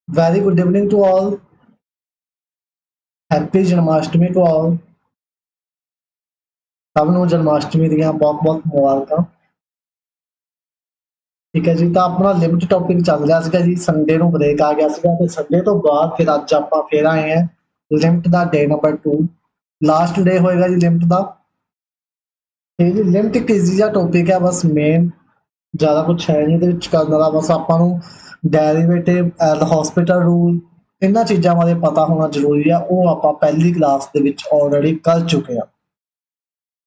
Very good evening to all. Happy Janmashtami to all. ਸਭ ਨੂੰ ਜਨਮਾਸ਼ਟਮੀ ਦੀਆਂ ਬਹੁਤ ਬਹੁਤ ਮੁਬਾਰਕਾਂ। ਠੀਕ ਹੈ ਜੀ, ਤਾਂ ਆਪਣਾ ਲਿਮਟ ਟੌਪਿਕ ਚੱਲ ਰਿਹਾ ਸੀਗਾ ਜੀ। ਸੰਡੇ ਨੂੰ ਬ੍ਰੇਕ ਆ ਗਿਆ ਸੀਗਾ ਤੇ ਸੰਡੇ ਤੋਂ ਬਾਅਦ ਫਿਰ ਅੱਜ ਆਪਾਂ ਫੇਰ ਆਏ ਹਾਂ ਲਿਮਟ ਦਾ ਡੇ ਨੰਬਰ 2। ਲਾਸਟ ਡੇ ਹੋਏਗਾ ਜੀ ਲਿਮਟ ਦਾ। ਇਹ ਜੀ ਲਿਮਟ ਇੱਕ ਈਜ਼ੀ ਜਿਹਾ ਟੌਪਿਕ ਹੈ, ਬਸ ਮੇਨ ਜ਼ਿਆਦਾ ਕੁਛ ਹੈ ਨਹੀਂ ਇਹਦੇ ਵਿੱਚ ਕਰਨ ਵਾਲਾ। ਬਸ ਆਪਾਂ ਨੂੰ ਡੈਰੀਵੇਟਿਵ ਐਂਡ ਹੌਸਪੀਟਲ ਰੂਲ ਇਹਨਾਂ ਚੀਜ਼ਾਂ ਬਾਰੇ ਪਤਾ ਹੋਣਾ ਜ਼ਰੂਰੀ ਆ। ਉਹ ਆਪਾਂ ਪਹਿਲੀ ਕਲਾਸ ਦੇ ਵਿੱਚ ਆਲਰੇਡੀ ਕਰ ਚੁੱਕੇ ਹਾਂ।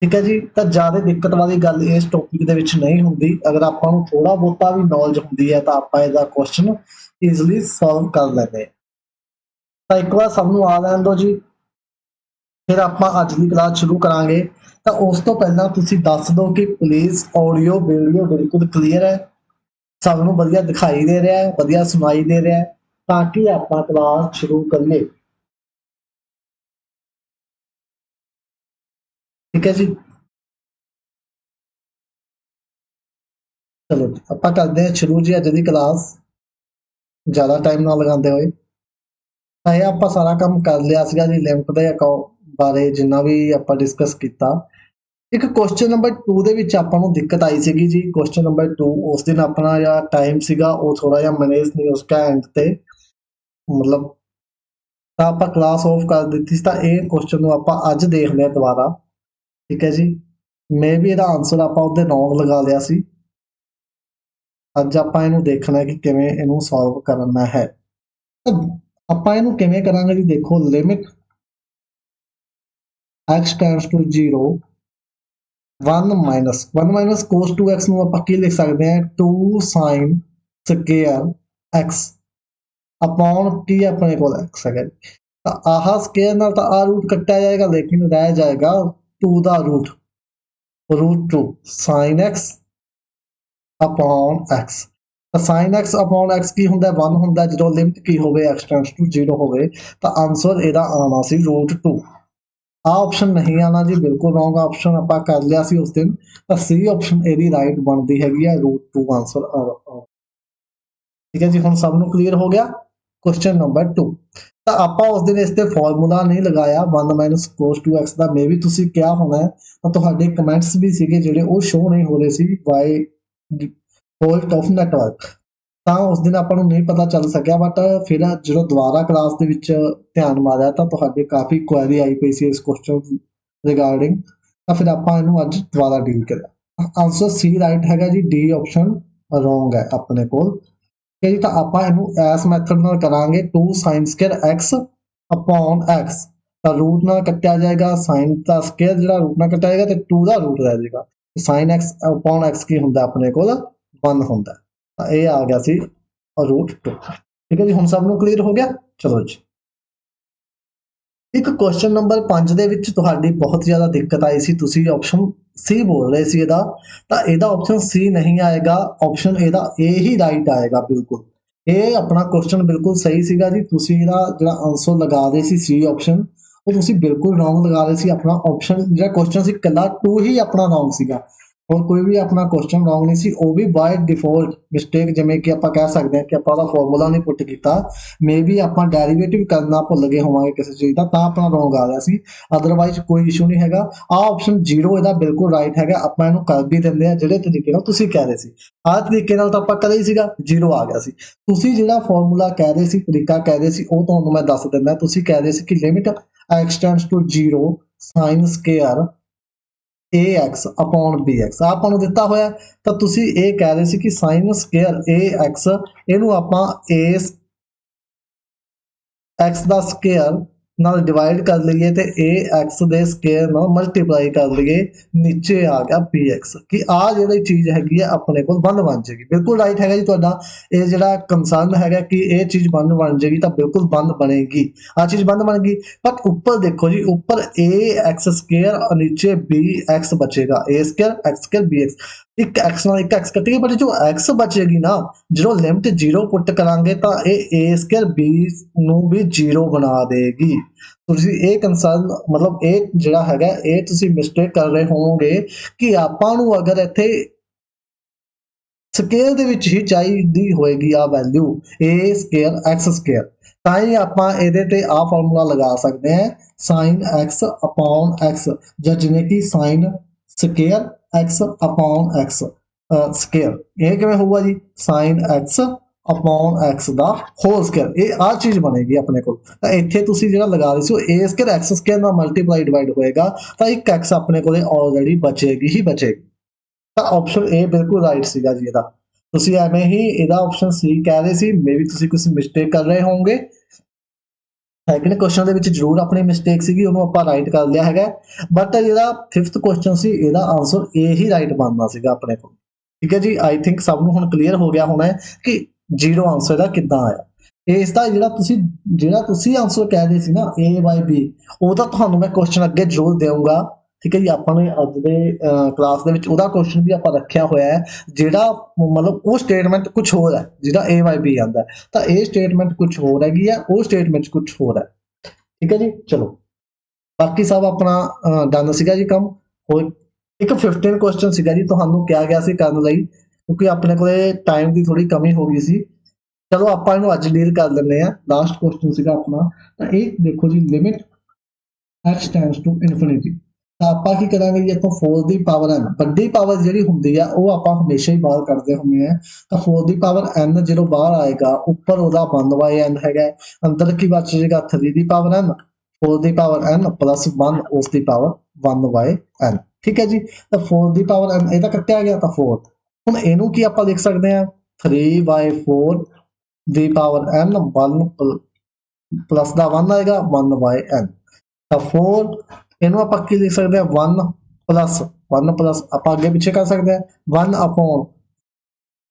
ਠੀਕ ਹੈ ਜੀ, ਤਾਂ ਜ਼ਿਆਦਾ ਦਿੱਕਤ ਵਾਲੀ ਗੱਲ ਇਸ ਟੌਪਿਕ ਦੇ ਵਿੱਚ ਨਹੀਂ ਹੁੰਦੀ। ਅਗਰ ਆਪਾਂ ਨੂੰ ਥੋੜਾ ਬਹੁਤਾ ਵੀ ਨੌਲੇਜ ਹੁੰਦੀ ਹੈ ਤਾਂ ਆਪਾਂ ਇਹਦਾ ਕੁਐਸਚਨ ਈਜ਼ੀਲੀ ਸੋਲਵ ਕਰ ਲੈਂਦੇ ਹਾਂ। ਤਾਂ ਇੱਕ ਵਾਰ ਸਭ ਨੂੰ ਆ ਲੈਣ ਦਿਓ ਜੀ, ਫਿਰ ਆਪਾਂ ਅੱਜ ਦੀ ਕਲਾਸ ਸ਼ੁਰੂ ਕਰਾਂਗੇ। ਤਾਂ ਉਸ ਤੋਂ ਪਹਿਲਾਂ ਤੁਸੀਂ ਦੱਸ ਦਿਓ ਕਿ ਪਲੀਜ਼ ਆਡੀਓ ਵੀਡੀਓ ਬਿਲਕੁਲ ਕਲੀਅਰ ਹੈ, ਸਭ ਨੂੰ ਵਧੀਆ ਦਿਖਾਈ ਦੇ ਰਿਹਾ ਹੈ, ਵਧੀਆ ਸੁਣਾਈ ਦੇ ਰਿਹਾ ਹੈ, ਤਾਂ ਕਿ ਆਪਾਂ ਕਲਾਸ ਸ਼ੁਰੂ ਕਰੀਏ। ਠੀਕ ਹੈ ਜੀ, ਚਲੋ ਜੀ ਆਪਾਂ ਕਰਦੇ ਹਾਂ ਸ਼ੁਰੂ ਜੀ ਅੱਜ ਦੀ ਕਲਾਸ, ਜ਼ਿਆਦਾ ਟਾਈਮ ਨਾ ਲਗਾਉਂਦੇ ਹੋਏ। ਤਾਂ ਇਹ ਆਪਾਂ ਸਾਰਾ ਕੰਮ ਕਰ ਲਿਆ ਸੀਗਾ ਜੀ ਲਿਮਟ ਦੇ ਬਾਰੇ, ਜਿੰਨਾ ਵੀ ਆਪਾਂ ਡਿਸਕਸ ਕੀਤਾ। ਇੱਕ ਕੁਐਸਚਨ ਨੰਬਰ 2 ਦੇ ਵਿੱਚ ਆਪਾਂ ਨੂੰ ਦਿੱਕਤ ਆਈ ਸੀਗੀ ਜੀ। ਕੁਐਸਚਨ ਨੰਬਰ 2 ਉਸ ਦਿਨ ਆਪਣਾ ਜਿਹੜਾ ਟਾਈਮ ਸੀਗਾ ਉਹ ਥੋੜਾ ਜਿਹਾ ਮੈਨੇਜ ਨਹੀਂ ਉਸ ਦਾ ਐਂਡ ਤੇ, ਮਤਲਬ ਤਾਂ ਆਪਾਂ ਕਲਾਸ ਆਫ ਕਰ ਦਿੱਤੀ ਸੀ। ਤਾਂ ਇਹ ਕੁਐਸਚਨ ਨੂੰ ਆਪਾਂ ਅੱਜ ਦੇਖ ਲਿਆ ਦੁਬਾਰਾ। ਠੀਕ ਹੈ ਜੀ, ਮੇ ਵੀ ਇਹਦਾ ਆਨਸਰ ਆਪਾਂ ਉਹਦੇ ਰੌਂਗ ਲਗਾ ਲਿਆ ਸੀ। ਅੱਜ ਆਪਾਂ ਇਹਨੂੰ ਦੇਖਣਾ ਕਿ ਕਿਵੇਂ ਇਹਨੂੰ ਸੋਲਵ ਕਰਨਾ ਹੈ। ਤਾਂ ਆਪਾਂ ਇਹਨੂੰ ਕਿਵੇਂ ਕਰਾਂਗੇ ਜੀ, ਦੇਖੋ limit x tends to 0 1 minus cos 2x ਨੂੰ ਆਪਾਂ ਕੀ ਲਿਖ ਸਕਦੇ ਹਾਂ 2 sin ਸਕੇਅਰ x ਅਪੋਨ ਕੀ ਆਪਣੇ ਕੋਲ x ਹੈਗਾ। ਤਾਂ ਆਹ ਸਕੇਅਰ ਨਾਲ ਤਾਂ ਆ ਰੂਟ ਕੱਟਿਆ ਜਾਏਗਾ, ਲੇਕਿਨ ਰਹਿ ਜਾਏਗਾ 2 ਦਾ root 2 sin x upon x। ਤਾਂ sin x ਅਪੋਨ x ਕੀ ਹੁੰਦਾ 1 ਹੁੰਦਾ ਜਦੋਂ ਲਿਮਿਟ ਕੀ ਹੋਵੇ x ਟੈਂਡਸ ਟੂ 0 ਹੋਵੇ। ਤਾਂ ਆਨਸਰ ਇਹਦਾ ਆਉਣਾ ਸੀ √2। ਆ ਆਪਸ਼ਨ ਨਹੀਂ ਆਣਾ ਜੀ, ਬਿਲਕੁਲ ਰੋਂਗ ਆਪਸ਼ਨ ਆਪਾਂ ਕਰ ਲਿਆ ਸੀ ਉਸ ਦਿਨ। ਤਾਂ ਸੀ ਆਪਸ਼ਨ ਇਹਦੀ ਰਾਈਟ ਬਣਦੀ ਹੈਗੀ ਹੈ √2 ਆਨਸਰ। ਠੀਕ ਹੈ ਜੀ, ਹੁਣ ਸਭ ਨੂੰ ਕਲੀਅਰ ਹੋ ਗਿਆ। ਕੁਐਸਚਨ ਨੰਬਰ 2, ਤਾਂ ਆਪਾਂ ਉਸ ਦਿਨ ਇਸ ਤੇ ਫਾਰਮੂਲਾ ਨਹੀਂ ਲਗਾਇਆ 1 cos 2x ਦਾ। ਮੇ ਵੀ ਤੁਸੀਂ ਕਿਹਾ ਹੋਣਾ, ਤਾਂ ਤੁਹਾਡੇ ਕਮੈਂਟਸ ਵੀ ਸੀਗੇ ਜਿਹੜੇ ਉਹ ਸ਼ੋ ਨਹੀਂ ਹੋ ਰਹੇ ਸੀ ਬਾਈ ਫਾਲਟ ਆਫ ਨੈਟਵਰਕ। ਤਾਂ ਉਸ ਦਿਨ ਆਪਾਂ ਨੂੰ ਨਹੀਂ ਪਤਾ ਚੱਲ ਸਕਿਆ, ਬਟ ਫਿਰ ਜਦੋਂ ਦੁਬਾਰਾ ਕਲਾਸ ਦੇ ਵਿੱਚ ਧਿਆਨ ਮਾਰਿਆ ਤਾਂ ਤੁਹਾਡੇ ਕਾਫੀ ਕੁਐਰੀ ਆਈ ਪਈ ਸੀ ਇਸ ਕੁਐਸਚਨ ਰਿਗਾਰਡਿੰਗ। ਤਾਂ ਫਿਰ ਆਪਾਂ ਇਹਨੂੰ ਅੱਜ ਦੁਬਾਰਾ ਡੀਲ ਕਰਿਆ। ਆਨਸਰ ਸੀ ਰਾਈਟ ਹੈਗਾ ਜੀ, ਡੀ ਆਪਸ਼ਨ ਰੋਂਗ ਹੈ ਆਪਣੇ ਕੋਲ। ਠੀਕ ਹੈ ਜੀ, ਤਾਂ ਆਪਾਂ ਇਹਨੂੰ ਇਸ ਮੈਥਡ ਨਾਲ ਕਰਾਂਗੇ 2 sin square x upon x। ਤਾਂ ਰੂਟ ਨਾਲ ਕੱਟਿਆ ਜਾਏਗਾ, ਸਾਈਨ ਦਾ ਸਕੁਅਰ ਜਿਹੜਾ ਰੂਟ ਨਾਲ ਕੱਟਿਆ ਜਾਏਗਾ ਤੇ 2 ਦਾ ਰੂਟ ਰਹਿ ਜਾਏਗਾ। sin x ਅਪੋਨ x ਕੀ ਹੁੰਦਾ ਆਪਣੇ ਕੋਲ 1 ਹੁੰਦਾ। ਤਾਂ ਇਹ ਆ ਗਿਆ ਸੀ √2। ਠੀਕ ਹੈ ਜੀ, ਹੁਣ ਸਭ ਨੂੰ ਕਲੀਅਰ ਹੋ ਗਿਆ। ਚਲੋ ਜੀ, ਇੱਕ ਕੁਐਸਚਨ ਨੰਬਰ 5 ਦੇ ਵਿੱਚ ਤੁਹਾਡੀ ਬਹੁਤ ਜ਼ਿਆਦਾ ਦਿੱਕਤ ਆਈ ਸੀ, ਤੁਸੀਂ ਆਪਸ਼ਨ ਸੀ ਬੋਲ ਰਹੇ ਸੀ ਇਹਦਾ। ਤਾਂ ਇਹਦਾ ਆਪਸ਼ਨ ਸੀ ਨਹੀਂ ਆਏਗਾ, ਆਪਸ਼ਨ ਇਹਦਾ ਏ ਹੀ ਰਾਈਟ ਆਏਗਾ। ਬਿਲਕੁਲ ਇਹ ਆਪਣਾ ਕੁਐਸਚਨ ਬਿਲਕੁਲ ਸਹੀ ਸੀਗਾ ਜੀ। ਤੁਸੀਂ ਇਹਦਾ ਜਿਹੜਾ ਆਨਸਰ ਲਗਾ ਰਹੇ ਸੀ ਸੀ ਆਪਸ਼ਨ, ਉਹ ਤੁਸੀਂ ਬਿਲਕੁਲ ਰੋਂਗ ਲਗਾ ਰਹੇ ਸੀ। ਆਪਣਾ ਆਪਸ਼ਨ ਜਿਹੜਾ ਕੁਐਸਚਨ ਸੀ ਇਕੱਲਾ 2 ਹੀ ਆਪਣਾ ਰੋਂਗ ਸੀਗਾ, ਹੋਰ ਕੋਈ ਵੀ ਆਪਣਾ ਕੁਐਸਚਨ ਰੋਂਗ ਨਹੀਂ ਸੀ। ਉਹ ਵੀ ਬਾਏ ਡਿਫਾਲਟ ਮਿਸਟੇਕ, ਜਿਵੇਂ ਕਿ ਆਪਾਂ ਕਹਿ ਸਕਦੇ ਹਾਂ ਕਿ ਆਪਾਂ ਉਹਦਾ ਫਾਰਮੂਲਾ ਨਹੀਂ ਪੁੱਟ ਕੀਤਾ, ਮੇ ਵੀ ਆਪਾਂ ਡੈਰੀਵੇਟਿਵ ਕਰਨਾ ਭੁੱਲ ਗਏ ਹੋਵਾਂਗੇ ਕਿਸੇ ਚੀਜ਼ ਦਾ, ਤਾਂ ਆਪਣਾ ਰੋਂਗ ਆ ਰਿਹਾ ਸੀ। ਅਦਰਵਾਈਜ਼ ਕੋਈ ਇਸ਼ੂ ਨਹੀਂ ਹੈਗਾ। ਆਹ ਆਪਸ਼ਨ 0 ਇਹਦਾ ਬਿਲਕੁਲ ਰਾਈਟ ਹੈਗਾ। ਆਪਾਂ ਇਹਨੂੰ ਕਰ ਵੀ ਦਿੰਦੇ ਹਾਂ ਜਿਹੜੇ ਤਰੀਕੇ ਨਾਲ ਤੁਸੀਂ ਕਹਿ ਰਹੇ ਸੀ। ਆਹ ਤਰੀਕੇ ਨਾਲ ਤਾਂ ਆਪਾਂ ਕਰਿਆ ਹੀ ਸੀਗਾ, 0 ਆ ਗਿਆ ਸੀ। ਤੁਸੀਂ ਜਿਹੜਾ ਫਾਰਮੂਲਾ ਕਹਿ ਰਹੇ ਸੀ, ਤਰੀਕਾ ਕਹਿ ਰਹੇ ਸੀ, ਉਹ ਤੁਹਾਨੂੰ ਮੈਂ ਦੱਸ ਦਿੰਦਾ। ਤੁਸੀਂ ਕਹਿ ਰਹੇ ਸੀ ਕਿ limit x tends to 0 sin square ax upon bx ਆਪਾਂ ਨੂੰ ਦਿੱਤਾ ਹੋਇਆ। ਤਾਂ ਤੁਸੀਂ ਇਹ ਕਹਿ ਰਹੇ ਸੀ ਕਿ sin ਸਕੁਅਰ ax ਇਹਨੂੰ ਆਪਾਂ x ਦਾ ਸਕੁਅਰ ਨਾਲ ਡਿਵਾਈਡ ਕਰ ਲਈਏ ਤੇ ax ਦੇ ਸਕੁਅਰ ਨਾਲ ਮਲਟੀਪਲਾਈ ਕਰ ਲਈਏ, ਨੀਚੇ ਆ ਗਿਆ bx। ਕਿ ਆ ਜਿਹੜੀ ਚੀਜ਼ ਹੈਗੀ ਹੈ ਆਪਣੇ ਕੋਲ 1 ਬਣ ਜਾਏਗੀ। ਬਿਲਕੁਲ ਰਾਈਟ ਹੈਗਾ ਜੀ ਤੁਹਾਡਾ ਇਹ ਜਿਹੜਾ ਕੰਸਰਨ ਹੈਗਾ ਕਿ ਇਹ ਚੀਜ਼ 1 ਬਣ ਜਾਏਗੀ, ਤਾਂ ਬਿਲਕੁਲ 1 ਬਣੇਗੀ। ਆ ਚੀਜ਼ 1 ਬਣ ਗਈ। ਪਰ ਉੱਪਰ ਦੇਖੋ ਜੀ, ਉੱਪਰ ax ਸਕੁਅਰ ਨੀਚੇ bx ਬਚੇਗਾ, a square x square bx। ਇੱਕ x ਨਾਲ ਇੱਕ x ਕੱਟੇਗੀ, ਪਰ ਜੋ x ਬਚੇਗੀ ਨਾ, ਜਦੋਂ ਲਿਮਟ 0 ਪੁੱਟ ਕਰਾਂਗੇ ਤਾਂ ਇਹ a ਸਕੁਅਰ b ਨੂੰ ਵੀ 0 ਬਣਾ ਦੇਗੀ। ਤੁਸੀਂ ਇਹ ਕੰਸਰਨ ਮਤਲਬ ਇਹ ਜਿਹੜਾ ਹੈਗਾ ਇਹ ਤੁਸੀਂ ਮਿਸਟੇਕ ਕਰ ਰਹੇ ਹੋਵੋਗੇ ਕਿ ਆਪਾਂ ਨੂੰ ਅਗਰ ਇੱਥੇ ਸਕੇਅਰ ਦੇ ਵਿੱਚ ਹੀ ਚਾਹੀਦੀ ਹੋਏਗੀ ਆ value a square x square, ਤਾਂ ਹੀ ਆਪਾਂ ਇਹਦੇ ਤੇ ਆ ਫਾਰਮੂਲਾ ਲਗਾ ਸਕਦੇ ਹਾਂ sin x ਅਪੋਨ x, ਜਾਂ ਜਿਵੇਂ ਕਿ sin square x upon x square, ਇਹ ਕਿਵੇਂ ਹੋਊਗਾ ਜੀ sin x ਅਪੋਨ x ਦਾ ਹੋਲ ਸਕੇਅਰ, ਇਹ ਆ ਚੀਜ਼ ਬਣੇਗੀ ਆਪਣੇ ਕੋਲ। ਤਾਂ ਇੱਥੇ ਤੁਸੀਂ ਜਿਹੜਾ ਲਗਾ ਰਹੇ ਸੀ ਉਹ a ਸਕੇਅਰ x ਸਕੇਅਰ ਨਾਲ ਮਲਟੀਪਲਾਈ ਡਿਵਾਈਡ ਹੋਏਗਾ, ਤਾਂ ਇੱਕ x ਆਪਣੇ ਕੋਲੇ ਆਲਰੇਡੀ ਬਚੇਗੀ ਹੀ ਬਚੇਗੀ। ਤਾਂ ਆਪਸ਼ਨ A ਬਿਲਕੁਲ ਰਾਈਟ ਸੀਗਾ ਜੀ ਇਹਦਾ। ਤੁਸੀਂ ਐਵੇਂ ਹੀ ਇਹਦਾ ਆਪਸ਼ਨ C ਕਹਿ ਰਹੇ ਸੀ, ਮੇਬੀ ਤੁਸੀਂ ਕੁਝ ਮਿਸਟੇਕ ਕਰ ਰਹੇ ਹੋਵੋਗੇ। ਸੈਕਿੰਡ ਕੁਐਸਚਨ ਦੇ ਵਿੱਚ ਜ਼ਰੂਰ ਆਪਣੀ ਮਿਸਟੇਕ ਸੀਗੀ, ਉਹਨੂੰ ਆਪਾਂ ਰਾਈਟ ਕਰ ਲਿਆ ਹੈਗਾ, ਬਟ ਜਿਹੜਾ 5th ਕੁਐਸਚਨ ਸੀ ਇਹਦਾ ਆਨਸਰ A ਹੀ ਰਾਈਟ ਬਣਨਾ ਸੀਗਾ ਆਪਣੇ ਕੋਲ। ਠੀਕ ਹੈ ਜੀ, ਆਈ ਥਿੰਕ ਸਭ ਨੂੰ ਹੁਣ ਕਲੀਅਰ ਹੋ ਗਿਆ ਹੋਣਾ ਹੈ ਕਿ ਜ਼ੀਰੋ ਆਨਸਰ ਦਾ ਕਿੱਦਾਂ ਆਇਆ। ਇਸ ਦਾ ਜਿਹੜਾ ਤੁਸੀਂ ਆਨਸਰ ਕਹਿ ਰਹੇ ਸੀ ਨਾ A/B, ਉਹ ਤਾਂ ਤੁਹਾਨੂੰ ਮੈਂ ਕੁਐਸਚਨ ਅੱਗੇ ਜ਼ਰੂਰ ਦੇਵਾਂਗਾ। ਠੀਕ ਹੈ ਜੀ, ਆਪਾਂ ਨੇ ਅੱਜ ਦੇ ਕਲਾਸ ਦੇ ਵਿੱਚ ਉਹਦਾ ਕੁਐਸਚਨ ਵੀ ਆਪਾਂ ਰੱਖਿਆ ਹੋਇਆ ਹੈ, ਜਿਹੜਾ ਮਤਲਬ ਉਹ ਸਟੇਟਮੈਂਟ ਕੁਝ ਹੋਰ ਹੈ ਜਿਹੜਾ A/B ਆਉਂਦਾ, ਤਾਂ ਇਹ ਸਟੇਟਮੈਂਟ ਕੁਝ ਹੋਰ ਹੈਗੀ ਆ, ਉਹ ਸਟੇਟਮੈਂਟ ਕੁਝ ਹੋਰ ਹੈ। ਠੀਕ ਹੈ ਜੀ, ਚਲੋ ਬਾਕੀ ਸਭ ਆਪਣਾ ਡਨ ਸੀਗਾ ਜੀ ਕੰਮ। ਹੋਰ ਇੱਕ 15 ਕੁਐਸਚਨ ਸੀਗਾ ਜੀ, ਤੁਹਾਨੂੰ ਕਿਹਾ ਗਿਆ ਸੀ ਕਰਨ ਲਈ, ਕਿਉਂਕਿ ਆਪਣੇ ਕੋਲੇ ਟਾਈਮ ਦੀ ਥੋੜੀ ਕਮੀ ਹੋ ਗਈ ਸੀ। ਚਲੋ ਆਪਾਂ ਇਹਨੂੰ ਅੱਜ ਡੀਲ ਕਰ ਲੈਂਦੇ ਆ। ਲਾਸਟ ਕੁਐਸਚਨ ਸੀਗਾ ਆਪਣਾ, ਤਾਂ ਇਹ ਦੇਖੋ ਜੀ, limit x tends to infinity, ਤਾਂ ਆਪਾਂ ਕੀ ਕਰਾਂਗੇ ਜੀ, ਇੱਥੋਂ 4 ਦੀ ਪਾਵਰ n, ਵੱਡੀ ਪਾਵਰ ਜਿਹੜੀ ਹੁੰਦੀ ਆ ਉਹ ਆਪਾਂ ਹਮੇਸ਼ਾ ਹੀ ਬਾਹਰ ਕੱਢਦੇ ਹੁੰਦੇ ਆ, ਤਾਂ 4 ਦੀ ਪਾਵਰ n ਜਦੋਂ ਬਾਹਰ ਆਏਗਾ ਉੱਪਰ ਉਹਦਾ 1/n ਹੈਗਾ, ਅੰਦਰ ਕੀ ਬਚ ਜਾਏਗਾ 3 ਦੀ ਪਾਵਰ n, 4 ਦੀ ਪਾਵਰ n ਪਲੱਸ 1 ਉਸ ਦੀ ਪਾਵਰ 1/n। ਠੀਕ ਹੈ ਜੀ, ਤਾਂ 4 ਦੀ ਪਾਵਰ n ਇਹਦਾ ਕੱਟਿਆ ਗਿਆ ਤਾਂ 4। ਹੁਣ ਇਹਨੂੰ ਕੀ ਆਪਾਂ ਲਿਖ ਸਕਦੇ ਆ 3/4 ਦੀ ਪਾਵਰ n, 1 ਪਲੱਸ ਦਾ 1 ਆਏਗਾ 1/n, ਤਾਂ 4 ਇਹਨੂੰ ਆਪਾਂ ਕੀ ਲਿਖ ਸਕਦੇ ਆ 1 ਪਲੱਸ ਆਪਾਂ ਅੱਗੇ ਪਿੱਛੇ ਕਰ ਸਕਦੇ ਆ 1 ਅਪੋਨ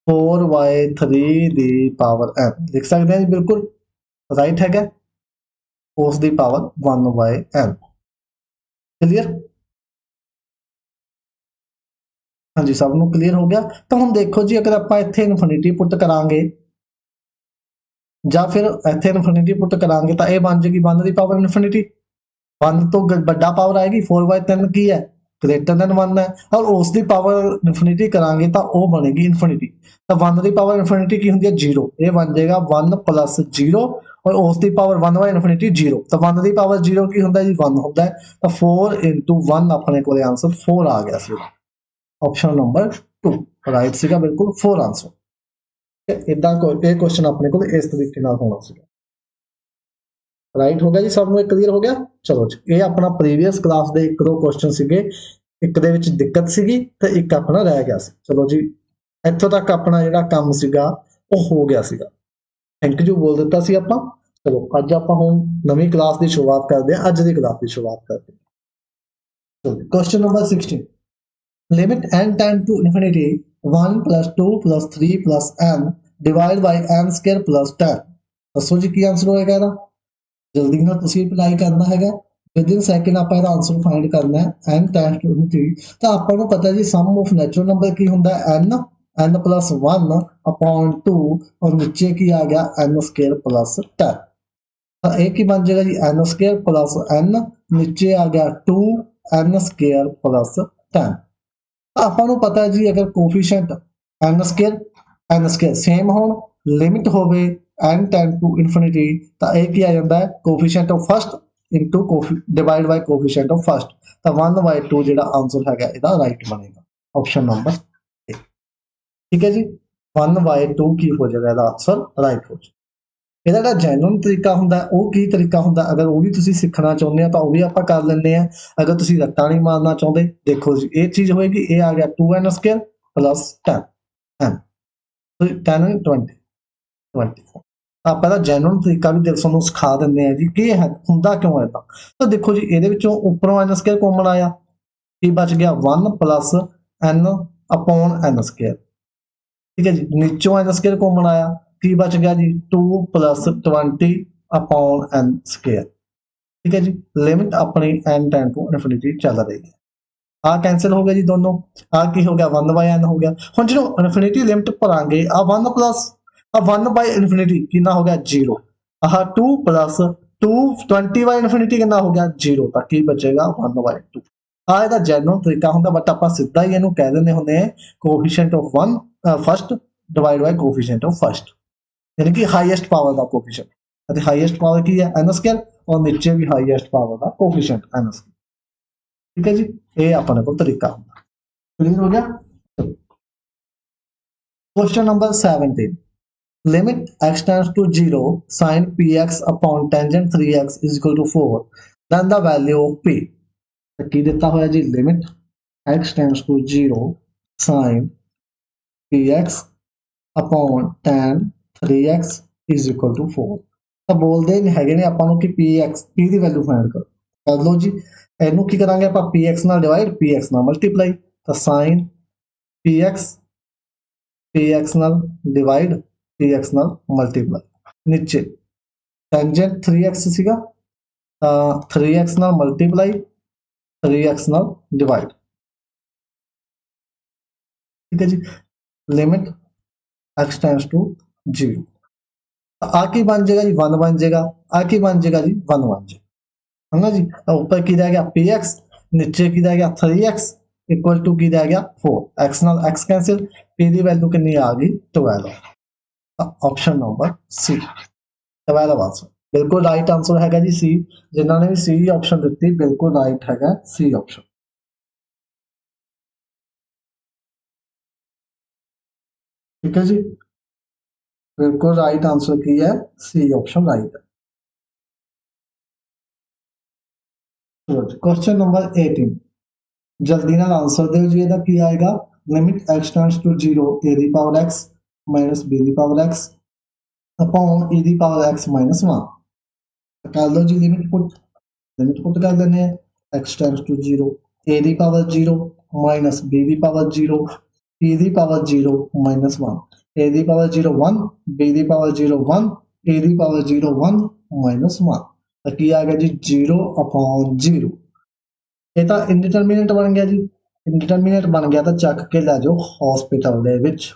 4/3 ਦੀ ਪਾਵਰ n ਲਿਖ ਸਕਦੇ ਆ ਜੀ, ਬਿਲਕੁਲ ਰਾਈਟ ਹੈਗਾ, ਉਸ ਦੀ ਪਾਵਰ 1/n। ਕਲੀਅਰ? ਹਾਂਜੀ, ਸਭ ਨੂੰ ਕਲੀਅਰ ਹੋ ਗਿਆ। ਤਾਂ ਹੁਣ ਦੇਖੋ ਜੀ, ਅਗਰ ਆਪਾਂ ਇੱਥੇ ਇਨਫਿਨਿਟੀ ਪੁੱਟ ਕਰਾਂਗੇ ਜਾਂ ਫਿਰ ਇੱਥੇ ਇਨਫਿਨਿਟੀ ਪੁੱਟ ਕਰਾਂਗੇ ਤਾਂ ਇਹ ਬਣ ਜਾਏਗੀ 1 ਦੀ ਪਾਵਰ ਇਨਫਿਨਿਟੀ, 1 ਤੋਂ ਵੱਡਾ ਪਾਵਰ ਆਏਗੀ 4/3 ਕੀ ਹੈ ਗ੍ਰੇਟਰ ਦੈਨ 1 ਹੈ, ਔਰ ਉਸ ਦੀ ਪਾਵਰ ਇਨਫਿਨਿਟੀ ਕਰਾਂਗੇ ਤਾਂ ਉਹ ਬਣੇਗੀ ਇਨਫਿਨਿਟੀ। ਤਾਂ 1 ਦੀ ਪਾਵਰ ਇਨਫਿਨਿਟੀ ਕੀ ਹੁੰਦੀ ਹੈ 0, ਇਹ ਬਣ ਜਾਏਗਾ 1 ਪਲੱਸ 0, ਔਰ ਉਸ ਦੀ ਪਾਵਰ 1/ਇਨਫਿਨਿਟੀ 0, ਤਾਂ 1 ਦੀ ਪਾਵਰ 0 ਕੀ ਹੁੰਦਾ ਜੀ 1 ਹੁੰਦਾ ਹੈ, ਤਾਂ 4 into 1 ਆਪਣੇ ਕੋਲੇ ਆਂਸਰ 4 ਆ ਗਿਆ ਸੀ। ਆਪਸ਼ਨ ਨੰਬਰ 2 ਰਾਈਟ ਸੀਗਾ, ਬਿਲਕੁਲ 4 ਆਂਸਰ। ਇਦਾਂ ਇਹ ਕੁਐਸਚਨ ਆਪਣੇ ਕੋਲ ਇਸ ਤਰੀਕੇ ਨਾਲ ਹੋਣਾ ਸੀਗਾ। ਰਾਈਟ ਹੋ ਗਿਆ ਜੀ, ਸਭ ਨੂੰ ਕਲੀਅਰ ਹੋ ਗਿਆ। ਚਲੋ ਜੀ, ਇਹ ਆਪਣਾ ਪ੍ਰੀਵੀਅਸ ਕਲਾਸ ਦੇ 1-2 ਕੁਐਸਚਨ ਸੀਗੇ, ਇੱਕ ਦੇ ਵਿੱਚ ਦਿੱਕਤ ਸੀਗੀ ਤੇ ਇੱਕ ਆਪਣਾ ਰਹਿ ਗਿਆ ਸੀ। ਚਲੋ ਜੀ, ਇੱਥੋਂ ਤੱਕ ਆਪਣਾ ਜਿਹੜਾ ਕੰਮ ਸੀਗਾ ਉਹ ਹੋ ਗਿਆ ਸੀਗਾ। ਥੈਂਕ ਯੂ ਬੋਲ ਦਿੱਤਾ ਸੀ ਆਪਾਂ। ਚਲੋ ਅੱਜ ਆਪਾਂ ਹੁਣ ਨਵੀਂ ਕਲਾਸ ਦੀ ਸ਼ੁਰੂਆਤ ਕਰਦੇ ਹਾਂ, ਅੱਜ ਦੀ ਕਲਾਸ ਦੀ ਸ਼ੁਰੂਆਤ ਕਰਦੇ ਹਾਂ। Question number 16, limit n time to infinity 1 plus 2 plus 3 plus n divide by n square plus 10। ਦੱਸੋ ਜੀ ਕੀ ਆਨਸਰ ਹੋਏਗਾ ਇਹਦਾ? ਜਲਦੀ ਨਾਲ ਤੁਸੀਂ ਅਪਲਾਈ ਕਰਨਾ ਹੈਗਾ, ਵਿਦਿਨ ਸੈਕਿੰਡ ਆਪਾਂ ਇਹਦਾ ਆਨਸਰ ਫਾਈਂਡ ਕਰਨਾ ਹੈ। n ਟਾਈਮ ਟੂ ਇਨਫਿਨਿਟੀ, ਤਾਂ ਆਪਾਂ ਨੂੰ ਪਤਾ ਜੀ ਸਮ ਆਫ ਨੈਚੁਰਲ ਨੰਬਰ ਕੀ ਹੁੰਦਾ ਹੈ n plus 1 upon 2, ਔਰ ਨੀਚੇ ਕੀ ਆ ਗਿਆ n स्क्वायर plus 10। ਤਾਂ ਇਹ ਕੀ ਬਣ ਜਾਏਗਾ ਜੀ n स्क्वायर plus n, ਨੀਚੇ ਆ ਗਿਆ 2n स्क्वायर plus 10। ਆਪਾਂ ਨੂੰ ਪਤਾ ਜੀ ਅਗਰ ਕੋਫੀਸ਼ੀਐਂਟ n ਸਕੁਅਰ ਸੇਮ ਹੋਣ, ਲਿਮਿਟ ਹੋਵੇ n ਟੈਂਡ ਟੂ ਇਨਫਿਨਿਟੀ, ਤਾਂ ਇਹ ਕੀ ਆ ਜਾਂਦਾ ਹੈ coefficient of first into divide by coefficient of first, ਤਾਂ 1/2 ਜਿਹੜਾ ਆਨਸਰ ਹੈਗਾ ਇਹਦਾ ਰਾਈਟ ਬਣੇਗਾ, ਆਪਸ਼ਨ ਨੰਬਰ A। ਠੀਕ ਹੈ ਜੀ, 1/2 ਕੀ ਹੋ ਜਾਏਗਾ ਇਹਦਾ ਆਨਸਰ ਰਾਈਟ ਹੋ ਜਾਏਗਾ। ਇਹਦਾ ਜਿਹੜਾ ਜੈਨੂਇਨ ਤਰੀਕਾ ਹੁੰਦਾ ਉਹ ਕੀ ਤਰੀਕਾ ਹੁੰਦਾ, ਅਗਰ ਉਹ ਵੀ ਤੁਸੀਂ ਸਿੱਖਣਾ ਚਾਹੁੰਦੇ ਆ ਤਾਂ ਉਹ ਵੀ ਆਪਾਂ ਕਰ ਲੈਂਦੇ ਆ। ਅਗਰ ਤੁਸੀਂ ਰੱਟਾ ਨਹੀਂ ਮਾਰਨਾ ਚਾਹੁੰਦੇ, ਦੇਖੋ ਜੀ ਇਹ ਚੀਜ਼ ਹੋਏਗੀ, ਇਹ ਆ ਗਿਆ 2n ਸਕੁਅਰ ਪਲੱਸ 10 10 20 24। ਆਪਾਂ ਦਾ ਜੈਨੂਇਨ ਤਰੀਕਾ ਵੀ ਤੁਹਾਨੂੰ ਸਿਖਾ ਦਿੰਦੇ ਆ ਜੀ ਕਿ ਇਹ ਹੁੰਦਾ ਕਿਉਂ ਹੈ। ਤਾਂ ਦੇਖੋ ਜੀ ਇਹਦੇ ਵਿੱਚੋਂ ਉੱਪਰੋਂ n ਸਕੁਅਰ ਕਾਮਨ ਆਇਆ, ਕੀ ਬਚ ਗਿਆ 1 plus n upon n square. ਠੀਕ ਹੈ ਜੀ, ਨੀਚੋਂ n ਸਕੁਅਰ ਕਾਮਨ ਆਇਆ, ਕੀ ਬਚ ਗਿਆ ਜੀ 2 plus 20 upon n ਸਕੁਅਰ। ਠੀਕ ਹੈ ਜੀ, ਲਿਮਿਟ ਆਪਣੀ n ਟੈਂਡ ਟੂ ਇਨਫਿਨਿਟੀ ਚੱਲ ਰਹੀ ਹੈ। ਆ ਕੈਂਸਲ ਹੋ ਗਿਆ ਜੀ ਦੋਨੋਂ, ਆ ਕੀ ਹੋ ਗਿਆ 1/n ਹੋ ਗਿਆ। ਹੁਣ ਜਦੋਂ ਇਨਫਿਨਿਟੀ ਲਿਮਿਟ ਭਰਾਂਗੇ ਆ 1 ਪਲੱਸ ਆ 1/ਇਨਫਿਨਿਟੀ ਕਿੰਨਾ ਹੋ ਗਿਆ 0, ਆਹ 2 ਪਲੱਸ 2 20/ਇਨਫਿਨਿਟੀ ਕਿੰਨਾ ਹੋ ਗਿਆ 0, ਤਾਂ ਕੀ ਬਚੇਗਾ 1/2। ਆ ਇਹਦਾ ਜੈਨੂਇਨ ਤਰੀਕਾ ਹੁੰਦਾ, ਬਟ ਆਪਾਂ ਸਿੱਧਾ ਹੀ ਇਹਨੂੰ ਕਹਿ ਦਿੰਦੇ ਹੁੰਦੇ ਆ coefficient of 1 first divide by coefficient of first, यानी कि हाईएस्ट पावर का कोफिशिएंट, हाईएस्ट पावर की है n स्क्वायर और नीचे भी हाईएस्ट पावर का कोफिशिएंट n स्क्वायर। ठीक है जी, ये अपने को तरीका होगा। क्लियर हो गया। Question number 17, limit x tends to 0 sin px upon tangent 3x is equal to 4 then the value of p। की देता होया जी limit x tends to 0 sin px upon tan 3x is equal to 4। ਤਾਂ ਬੋਲਦੇ ਹੈਗੇ ਨੇ ਆਪਾਂ ਨੂੰ ਕਿ px p ਦੀ ਵੈਲਿਊ ਫਾਈਂਡ ਕਰੋ। ਕਰ ਲਓ ਜੀ, ਇਹਨੂੰ ਕੀ ਕਰਾਂਗੇ ਆਪਾਂ px ਨਾਲ ਡਿਵਾਈਡ px ਨਾਲ ਮਲਟੀਪਲਾਈ, ਤਾਂ sin px ਨਾਲ ਡਿਵਾਈਡ px ਨਾਲ ਮਲਟੀਪਲਾਈ, नीचे टेंजेंट 3x ਸੀਗਾ ਤਾਂ 3x ਨਾਲ ਮਲਟੀਪਲਾਈ 3x ਨਾਲ ਡਿਵਾਈਡ। ठीक है जी, लिमिट x टेंड्स टू 0, आ की बन जाएगा जी 1 बन जाएगा, आ की बन जाएगा जी 1 बन जाएगा, है ना जी। ऊपर की रह गया px, नीचे की रह गया 3x इक्वल टू की रह गया 4, x नाल x कैंसिल, p की वैल्यू कितनी आ गई 12। ऑप्शन नंबर सी 12 आंसर बिल्कुल राइट आंसर हैगा जी सी। जिन्होंने भी सी ऑप्शन दी बिल्कुल राइट हैगा सी ऑप्शन। ठीक है जी, बिल्कुल राइट आंसर की है सी ऑप्शन राइट है। क्वेश्चन नंबर 18, जल्दी ना आंसर दो जी, ਇਹਦਾ ਕੀ ਆਏਗਾ। Limit x tends to 0 a ਦੀ ਪਾਵਰ x माइनस b ਦੀ ਪਾਵਰ x अपॉन e ਦੀ ਪਾਵਰ x माइनस 1। कर लो जी लिमिट पुट कर देने x टेंड्स टू 0 a ਦੀ ਪਾਵਰ 0 माइनस b ਦੀ ਪਾਵਰ 0 e ਦੀ ਪਾਵਰ 0 माइनस 1, a ਦੀ ਪਾਵਰ 0 1 b ਦੀ ਪਾਵਰ 0 1 a ਦੀ ਪਾਵਰ 0 1 माइनस 1। ਤਾਂ ਕੀ ਆ ਗਿਆ ਜੀ 0 अपॉन 0। ਇਹ ਤਾਂ ਇਨਡਿਟਰਮੀਨੇਟ ਬਣ ਗਿਆ ਜੀ, ਇਨਡਿਟਰਮੀਨੇਟ ਬਣ ਗਿਆ ਤਾਂ ਚੱਕ ਕੇ ਲੈ ਜਾਓ ਹਸਪੀਟਲ ਦੇ ਵਿੱਚ,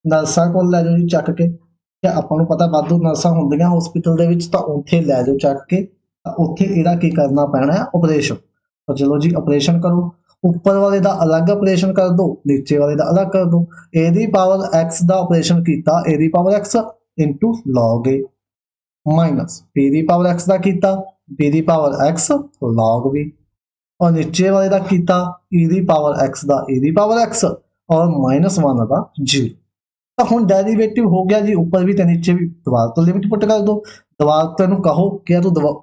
ਨਰਸਾਂ ਕੋਲ ਲੈ ਜਾਓ ਜੀ ਚੱਕ ਕੇ। ਕਿ ਆਪਾਂ ਨੂੰ ਪਤਾ ਵਾਧੂ ਨਰਸਾਂ ਹੁੰਦੀਆਂ ਹਸਪੀਟਲ ਦੇ ਵਿੱਚ, ਤਾਂ ਉੱਥੇ ਲੈ ਜਾਓ ਚੱਕ ਕੇ, ਤਾਂ ਉੱਥੇ ਇਹਦਾ ਕੀ ਕਰਨਾ ਪੈਣਾ ਹੈ ਆਪਰੇਸ਼ਨ। ਤਾਂ ਚਲੋ ਜੀ ਆਪਰੇਸ਼ਨ ਕਰੋ, ਉੱਪਰ ਵਾਲੇ ਦਾ ਅਲੱਗ ਆਪਰੇਸ਼ਨ ਕਰ ਦੋ, ਨੀਚੇ ਵਾਲੇ ਦਾ ਅਲੱਗ ਕਰ ਦੋ। ਇਹਦੀ ਪਾਵਰ x ਦਾ ਆਪਰੇਸ਼ਨ ਕੀਤਾ, ਇਹਦੀ power x into log a minus p the power x ਦਾ ਕੀਤਾ b ਦੀ ਪਾਵਰ x log b, और नीचे वाले का किया e ਦੀ पावर x ਦਾ e ਦੀ पावर x और -1 का 0। तो हुण डेरिवेटिव हो गया जी ऊपर भी तो नीचे भी, दोबारा तो लिमिट पुट कर दो, दोबारा तेन कहो कि तू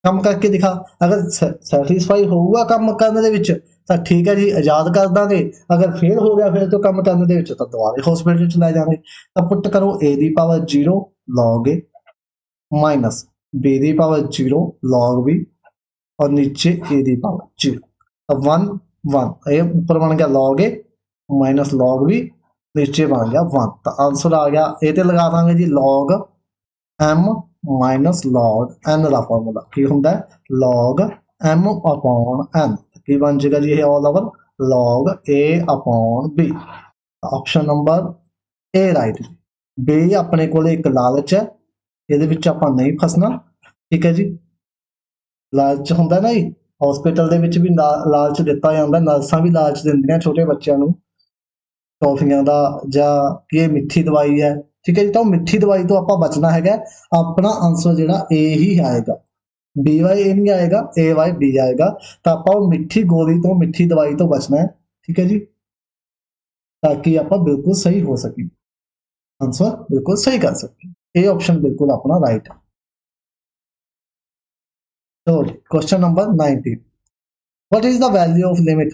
कम करके दिखा, अगर सैटिस्फाई होगा कम करने दे विच तो ठीक है जी आजाद कर देंगे, अगर फेल हो गया फिर तो कम करने दे विच तो दोबारा हॉस्पिटल च लै जाएंगे। तो पुट करो a the power 0 log a minus b the power 0 log b और नीचे a ਦੀ पावर 0। अब 1 1 ये ऊपर बन गया log a minus log b, नीचे बन गया 1। तो आंसर आ गया ये तो लगा देंगे जी log m minus log n का फॉर्मूला की होंगे log m अपॉन n, की बन जाएगा जी ये all over log a upon b। Option number A right जी। बी अपने को एक लालच है, ਇਹਦੇ ਵਿੱਚ ਆਪਾਂ ਨਹੀਂ ਫਸਣਾ। ਠੀਕ ਹੈ ਜੀ, ਲਾਲਚ ਹੁੰਦਾ ਨਾ ਜੀ ਹਸਪੀਟਲ ਦੇ ਵਿੱਚ ਵੀ ਲਾਲਚ ਦਿੱਤਾ ਜਾਂਦਾ, ਨਰਸਾਂ ਵੀ ਲਾਲਚ ਦਿੰਦੀਆਂ ਛੋਟੇ ਬੱਚਿਆਂ ਨੂੰ ਟੌਫੀਆਂ ਦਾ ਜਾਂ ਕਿ ਇਹ ਮਿੱਠੀ ਦਵਾਈ ਹੈ। ਠੀਕ ਹੈ ਜੀ, ਤਾਂ ਉਹ ਮਿੱਠੀ ਦਵਾਈ ਤੋਂ ਆਪਾਂ ਬਚਣਾ ਹੈਗਾ। ਆਪਣਾ ਆਨਸਰ ਜਿਹੜਾ ਏ ਹੀ ਆਏਗਾ, ਬੀ ਵਾਈ ਏ ਨਹੀਂ ਆਏਗਾ, ਏ ਵਾਈ ਬੀ ਆਏਗਾ। ਤਾਂ ਆਪਾਂ ਉਹ ਮਿੱਠੀ ਗੋਲੀ ਤੋਂ ਮਿੱਠੀ ਦਵਾਈ ਤੋਂ ਬਚਣਾ ਹੈ। ਠੀਕ ਹੈ ਜੀ, ਤਾਂ ਕਿ ਆਪਾਂ ਬਿਲਕੁਲ ਸਹੀ ਹੋ ਸਕੇ, आंसर बिल्कुल सही कर सकते हैं। ए ऑप्शन बिल्कुल अपना राइट है। तो question number 19, what is the value of limit.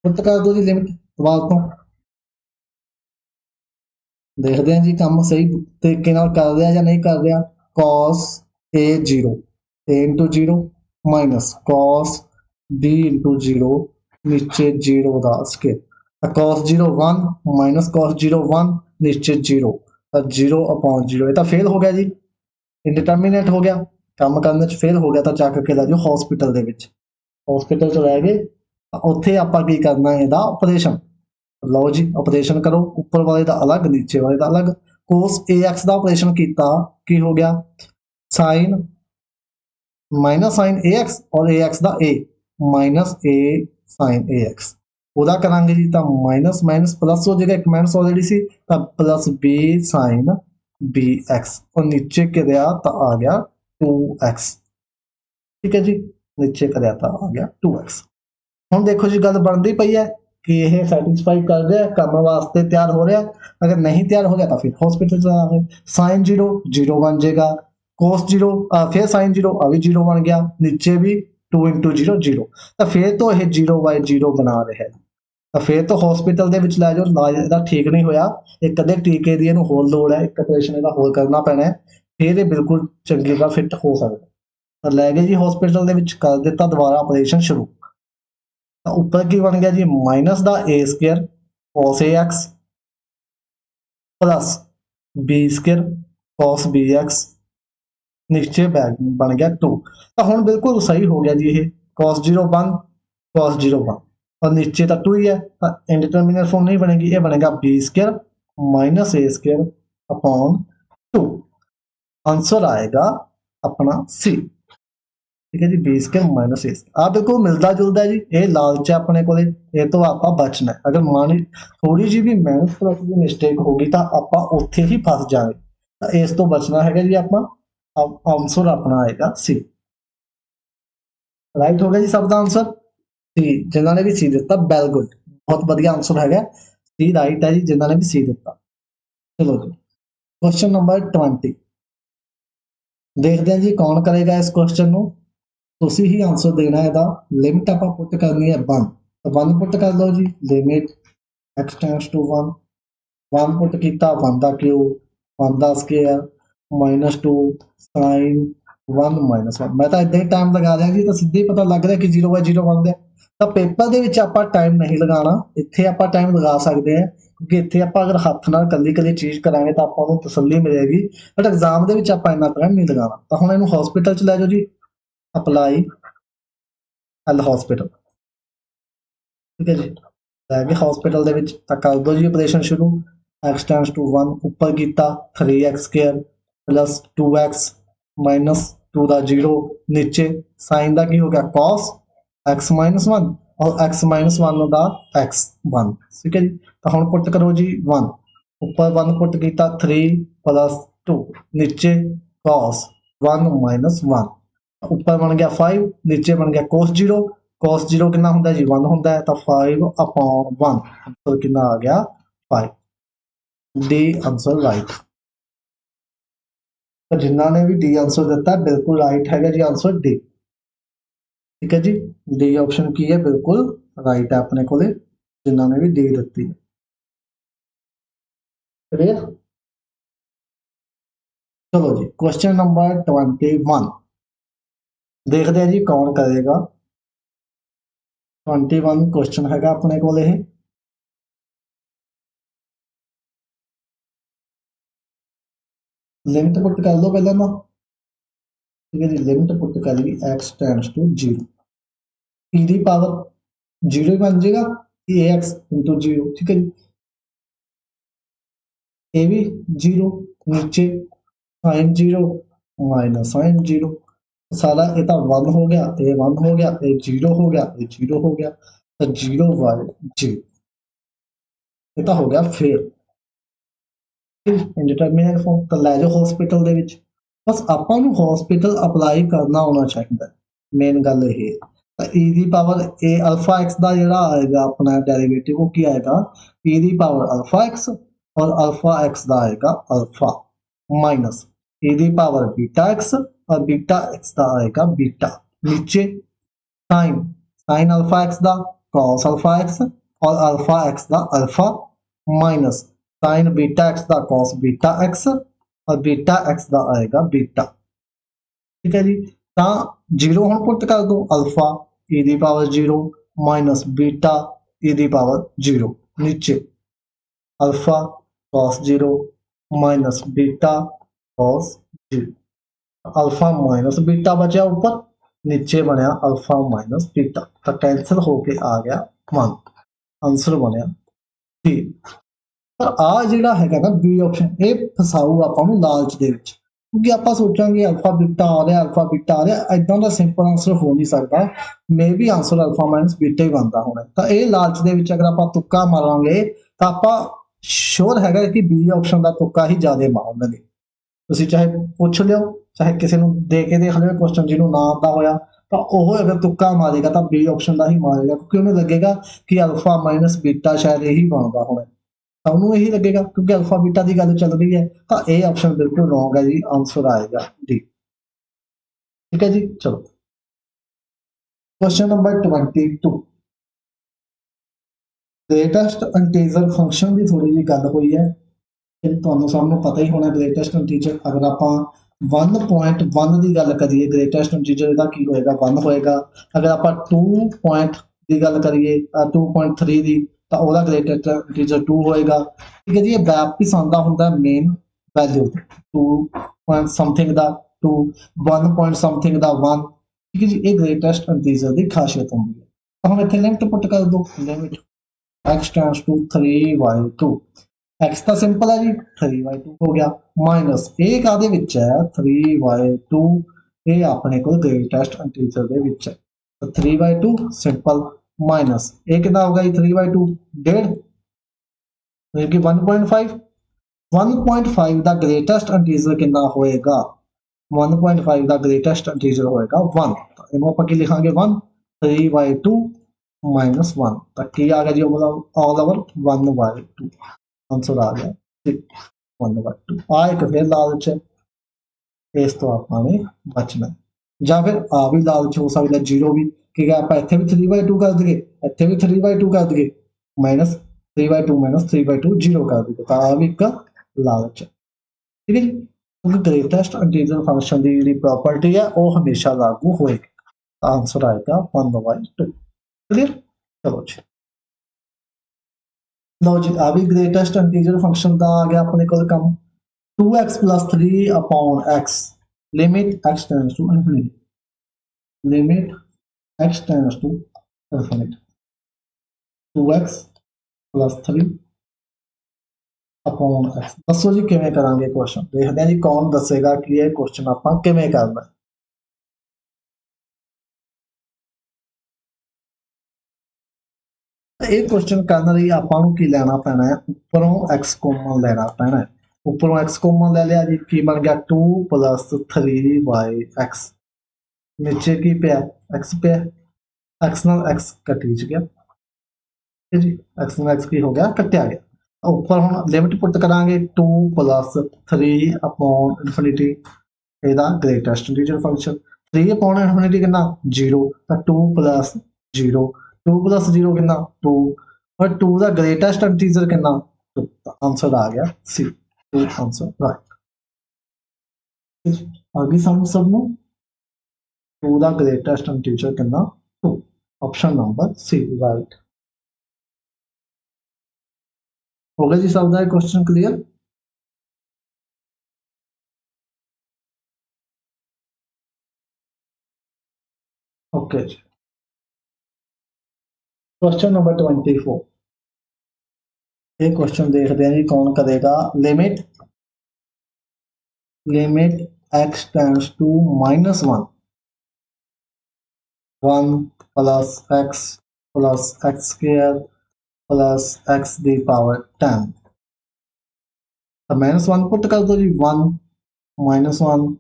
Put कर दो जी लिमिट दोबारा तो देखते हैं जी काम सही तरीके नाल कर रहा या नहीं कर रहा। cos a 0 a into 0 minus cos b into 0 नीचे 0 का स्केयर, cos 0 1 माइनस cos 0 1 नीचे 0, 0 अपॉन 0। ये तो फेल हो गया जी, इनडिटरमिनेट हो गया, काम करने च फेल हो गया। तो चक के लै जाओ हॉस्पिटल दे विच, हॉस्पिटल च लै गए, उत्थे आपां की करना है इहदा ऑपरेशन। लो जी ऑपरेशन करो, ऊपर वाले का अलग नीचे वाले का अलग। cos ax का ऑपरेशन किया की हो गया साइन माइनस साइन ax और ax का a minus a sine ax ਉਹਦਾ ਕਰਾਂਗੇ ਜੀ ਤਾਂ ਮਾਈਨਸ ਮਾਈਨਸ ਪਲੱਸ ਹੋ ਜਾਏਗਾ, ਇੱਕ ਮਾਈਨਸ ਆਲਰੇਡੀ ਸੀ ਤਾਂ ਪਲੱਸ b sin bx और नीचे करिया तो आ गया 2x। ठीक है जी, नीचे करिया तो आ गया 2x। ਹੁਣ देखो जी गल बनती पई है कि यह सैटिस्फाई कर रहा है, करने वास्ते तैयार हो रहा है। अगर नहीं तैयार हो गया तो फिर हॉस्पिटल चलाएंगे। साइन 0 0 बन जाएगा, कोस 0 फिर साइन 0 अभी 0 बन गया, नीचे भी 2 इंटू 0 0 तो फिर तो यह 0/0 बना रहा है। ਤਾਂ ਫਿਰ ਤਾਂ ਹਸਪੀਟਲ ਦੇ ਵਿੱਚ ਲੈ ਜਾਓ, ਇਲਾਜ ਇਹਦਾ ਠੀਕ ਨਹੀਂ ਹੋਇਆ, ਇੱਕ ਅੱਧੇ ਟੀਕੇ ਦੀ ਇਹਨੂੰ ਹੋਰ ਲੋੜ ਹੈ, ਇੱਕ ਆਪਰੇਸ਼ਨ ਇਹਦਾ ਹੋਰ ਕਰਨਾ ਪੈਣਾ ਹੈ, ਫਿਰ ਇਹ ਬਿਲਕੁਲ ਚੰਗੀ ਤਰ੍ਹਾਂ ਫਿੱਟ ਹੋ ਸਕਦਾ। ਤਾਂ ਲੈ ਗਏ ਜੀ ਹਸਪੀਟਲ ਦੇ ਵਿੱਚ, ਕਰ ਦਿੱਤਾ ਦੁਬਾਰਾ ਆਪਰੇਸ਼ਨ ਸ਼ੁਰੂ। ਤਾਂ ਉੱਪਰ ਕੀ ਬਣ ਗਿਆ ਜੀ, ਮਾਈਨਸ ਦਾ a² cos ax plus b² cos bx ਨੀਚੇ ਬਣ ਗਿਆ 2। ਤਾਂ ਹੁਣ ਬਿਲਕੁਲ ਸਹੀ ਹੋ ਗਿਆ ਜੀ, ਇਹ cos 0 1 cos 0 1 और नीचे तो 2 ही है, इंडिटरमिनेट फॉर्म नहीं बनेगी, ये बनेगा b² minus a² upon 2। Answer आएगा अपना C। ठीक है जी, b² माइनस a²। आ बिल्कुल मिलता जुलता है जी, ये लालच है अपने को, ये तो आप बचना है। अगर मान थोड़ी जी भी माइनस प्लस की मिस्टेक होगी तो आप उत्थे ही फस जाएंगे, तो इस तो बचना है जी। आप आंसर अपना आएगा C। राइट हो गया जी सब का आंसर सी। जिन्होंने भी सी दिता वेल गुड, बहुत बढ़िया आंसर है, सी राइट है जी जिन्होंने भी सी दिता। चलो जी क्वेश्चन नंबर 20 देखते हैं जी कौन करेगा इस क्वेश्चन को। तुसी ही आंसर देना है। लिमिट आप पुट करनी है 1, तो 1 पुट कर लो जी, limit x tends to 1 1 put किया 1 का क्यूब 1 का स्केयर -2 साइन 1 -1। मैं तो इदा ही टाइम लगा रहा जी, तो सीधे पता लग रहा कि 0/0 बन गया। तो पेपर ਦੇ ਵਿੱਚ ਆਪਾਂ टाइम नहीं लगाना, ਇੱਥੇ ਆਪਾਂ टाइम लगा सकते हैं, क्योंकि ਇੱਥੇ ਆਪਾਂ अगर हथ ਨਾਲ ਕੱਲੀ चीज़ करांगे तो ਆਪਾਂ ਨੂੰ तसल्ली मिलेगी, बट एग्जाम ਦੇ ਵਿੱਚ ਆਪਾਂ ਇੰਨਾ टाइम नहीं लगाना। तो ਹੁਣ ਇਹਨੂੰ हॉस्पिटल ਚ ਲੈ जाओ जी, अप्लाई एल हॉस्पिटल। ठीक है जी, लैके हॉस्पिटल ਦੇ ਵਿੱਚ ਤਾਂ कर दो जी ऑपरेशन शुरू। x टेंड्स टू 1 ऊपर किया 3x² प्लस 2x माइनस 2 का 0 नीचे साइन का की हो गया cos x -1 और x -1 का x1। ठीक है जी, तो हम पुट करो जी 1 ऊपर 1 पुट किया 3 प्लस 2 नीचे cos 1 -1 ऊपर बन गया 5 नीचे बन गया cos 0 कितना होंगे जी 1 होंगे, तो 5/1 आंसर कितना आ गया 5। D answer right. तो जिन्होंने भी डी आंसर दिता बिल्कुल राइट है जी आंसर डी। ठीक है जी, डी ऑप्शन की है बिल्कुल राइट है अपने को, जिन्होंने भी डी दी है। क्लियर। चलो जी क्वेश्चन नंबर 21 देखते हैं जी कौन करेगा। 21 क्वेश्चन है अपने को, लिमिट पुट कर लो पहले ना। ठीक है जी, लिमिट पुट करेगी x टेंड्स टू 0 e की पावर 0 बन जाएगा ax इंटू 0। ठीक है जी, ए भी 0 नीचे साइन 0 माइनस साइन 0 सारा ये तो 1 हो गया, ए 1 हो गया, ए 0 हो गया, ए 0 हो गया, तो 0/0 ये तो हो गया फेल इंडिटरमिनेट फॉर्म। तो लै जाओ हॉस्पिटल दे विच, बस आपां नूं हॉस्पिटल अप्लाई करना आना चाहिए, मेन गल ये। तो ई दी पावर ए अल्फा एक्स का जिहड़ा आएगा अपना डेरिवेटिव वो की आएगा ई दी पावर अल्फा एक्स और अल्फा एक्स का आएगा अल्फा माइनस ई दी पावर बीटा एक्स और बीटा एक्स का आएगा बीटा नीचे साइन साइन अल्फा एक्स का कॉस अल्फा एक्स और अल्फा एक्स का alpha minus sine beta x का कॉस बीटा एक्स और बीटा एक्स का आएगा बीटा। ठीक है जी, तो 0 हम पुट कर दो अल्फा ई दी पावर 0 माइनस बीटा ई दी पावर 0 नीचे alpha cos 0 minus beta cos 0 alpha minus beta बचा ऊपर, नीचे बनया अल्फा माइनस बीटा, तो कैंसिल होके आ गया 1 आंसर बनया डी। पर आ जिहड़ा हैगा ना बी ऑप्शन ये फसाऊ आपां नूं लालच दे विच, क्योंकि आप सोचांगे अल्फा बीटा आ रहा इदां का सिंपल आंसर हो नहीं सकता maybe answer alpha minus beta ही बनता होना तो ये लालच के अगर आप तुक्का मारांगे तो आप श्योर है कि बी ऑप्शन का तुक्का ही ज्यादा मारांगे तुसीं चाहे पुछ लियो चाहे किसी को दे के देख लियो क्वेश्चन जिन्होंने ना आता होया तो वह अगर तुक्का मारेगा तो बी ऑप्शन का ही मारेगा क्योंकि उन्हें लगेगा कि अल्फा माइनस बीटा शायद यही बनता होना सबनों यही लगेगा क्योंकि अल्फा बीटा की गल चल रही है तो ये ऑप्शन बिल्कुल रॉन्ग है जी आंसर आएगा डी ठीक है जी चलो question number 22 greatest integer function की थोड़ी जी गल हुई है ਤੁਹਾਨੂੰ ਸਭ ਨੂੰ ਪਤਾ ਹੀ ਹੋਣਾ ग्रेटेस्ट इंटीजर अगर आप 1.1 की गल करिए ग्रेटेस्ट इंटीजर का की होएगा 1 होएगा अगर आप 2 की गल करिए 2.3 की तो वह ग्रेटेस्ट इंटीजर 2 होएगा ठीक है जी ये वापिस आता होंगे मेन वैल्यू 2 समथिंग का 2 1 समथिंग का 1 ठीक है जी ये ग्रेटेस्ट इंटीजर की खासियत होंगी है तो हम इतने लिमिट पुट कर दो limit x tends to 3/2 x तो सिंपल है जी 3/2 हो गया माइनस एक आदे विच है 3/2 ये अपने को ग्रेटेस्ट इंटीजर दे विच है तो 3/2 सिंपल माइनस ये कितना होगा जी 3/2 1.5 कि 1.5 का ग्रेटेस्ट इंटीजर कितना होएगा 1.5 का ग्रेटेस्ट इंटीजर होएगा 1 तो इन्हों आप की लिखांगे 1 3/2 माइनस 1 तो की आ गया जी ऑल ओवर 1/2 आंसर आ गया 1/2 आ एक फिर लालच है इस तो आपने बचना या फिर आ भी लालच हो सकता है जीरो भी कि आप इतने भी 3/2 कर दिए इतने भी 3/2 कर दिए माइनस 3/2 माइनस 3/2 जीरो कर दिए तो आ भी एक लालच है ठीक है जी क्योंकि ग्रेटेस्ट इंटीजर फंक्शन की जी प्रॉपर्टी है वो हमेशा लागू होएगी आंसर आएगा 1/2 क्लियर चलो जी लो जी आ भी ग्रेटेस्ट इंटीजर फंक्शन का आ गया अपने को कम 2x + 3 upon x limit x tends to infinity limit x tends to infinity 2x + 3 upon x दसो जी किवें करांगे क्वेश्चन देखते हैं जी कौन दसेगा कि ये क्वेश्चन आपां किवें करना है ਇਹ क्वेश्चन करने ਲਈ ਆਪਾਂ ਨੂੰ ਕੀ ਲੈਣਾ ਪੈਣਾ ਹੈ ਉੱਪਰੋਂ x ਕਾਮਨ ਲੈਣਾ ਪੈਣਾ ਹੈ ਉੱਪਰੋਂ x ਕਾਮਨ ਲੈ ਲਿਆ ਜੀ ਕੀ ਬਣ ਗਿਆ 2 + 3/x नीचे की पे x पे x ਨਾਲ x ਕੱਟੀ ਚ ਗਿਆ ठीक जी x ਨਾਲ x की हो गया कटिया गया ऊपर हम लिमिट पुट करांगे 2 + 3 अपॉन इनफिनिटी ਇਹਦਾ greatest integer function 3 upon infinity कितना 0 ਤਾਂ 2 + 0 2 + 0 कितना 2 और 2 का ग्रेटेस्ट इंटीजर कितना तो आंसर आ गया सी 2 आंसर राइट आगे समझ सब नु 2 का ग्रेटेस्ट इंटीजर कितना 2 ऑप्शन नंबर सी राइट हो गया जी सब का क्वेश्चन क्लियर ओके जी क्वेश्चन नंबर 24 ये क्वेश्चन देखते हैं जी कौन करेगा limit x tends to -1 1 + x + x² + x की पावर 10 तो -1 पुट कर दो जी 1 -1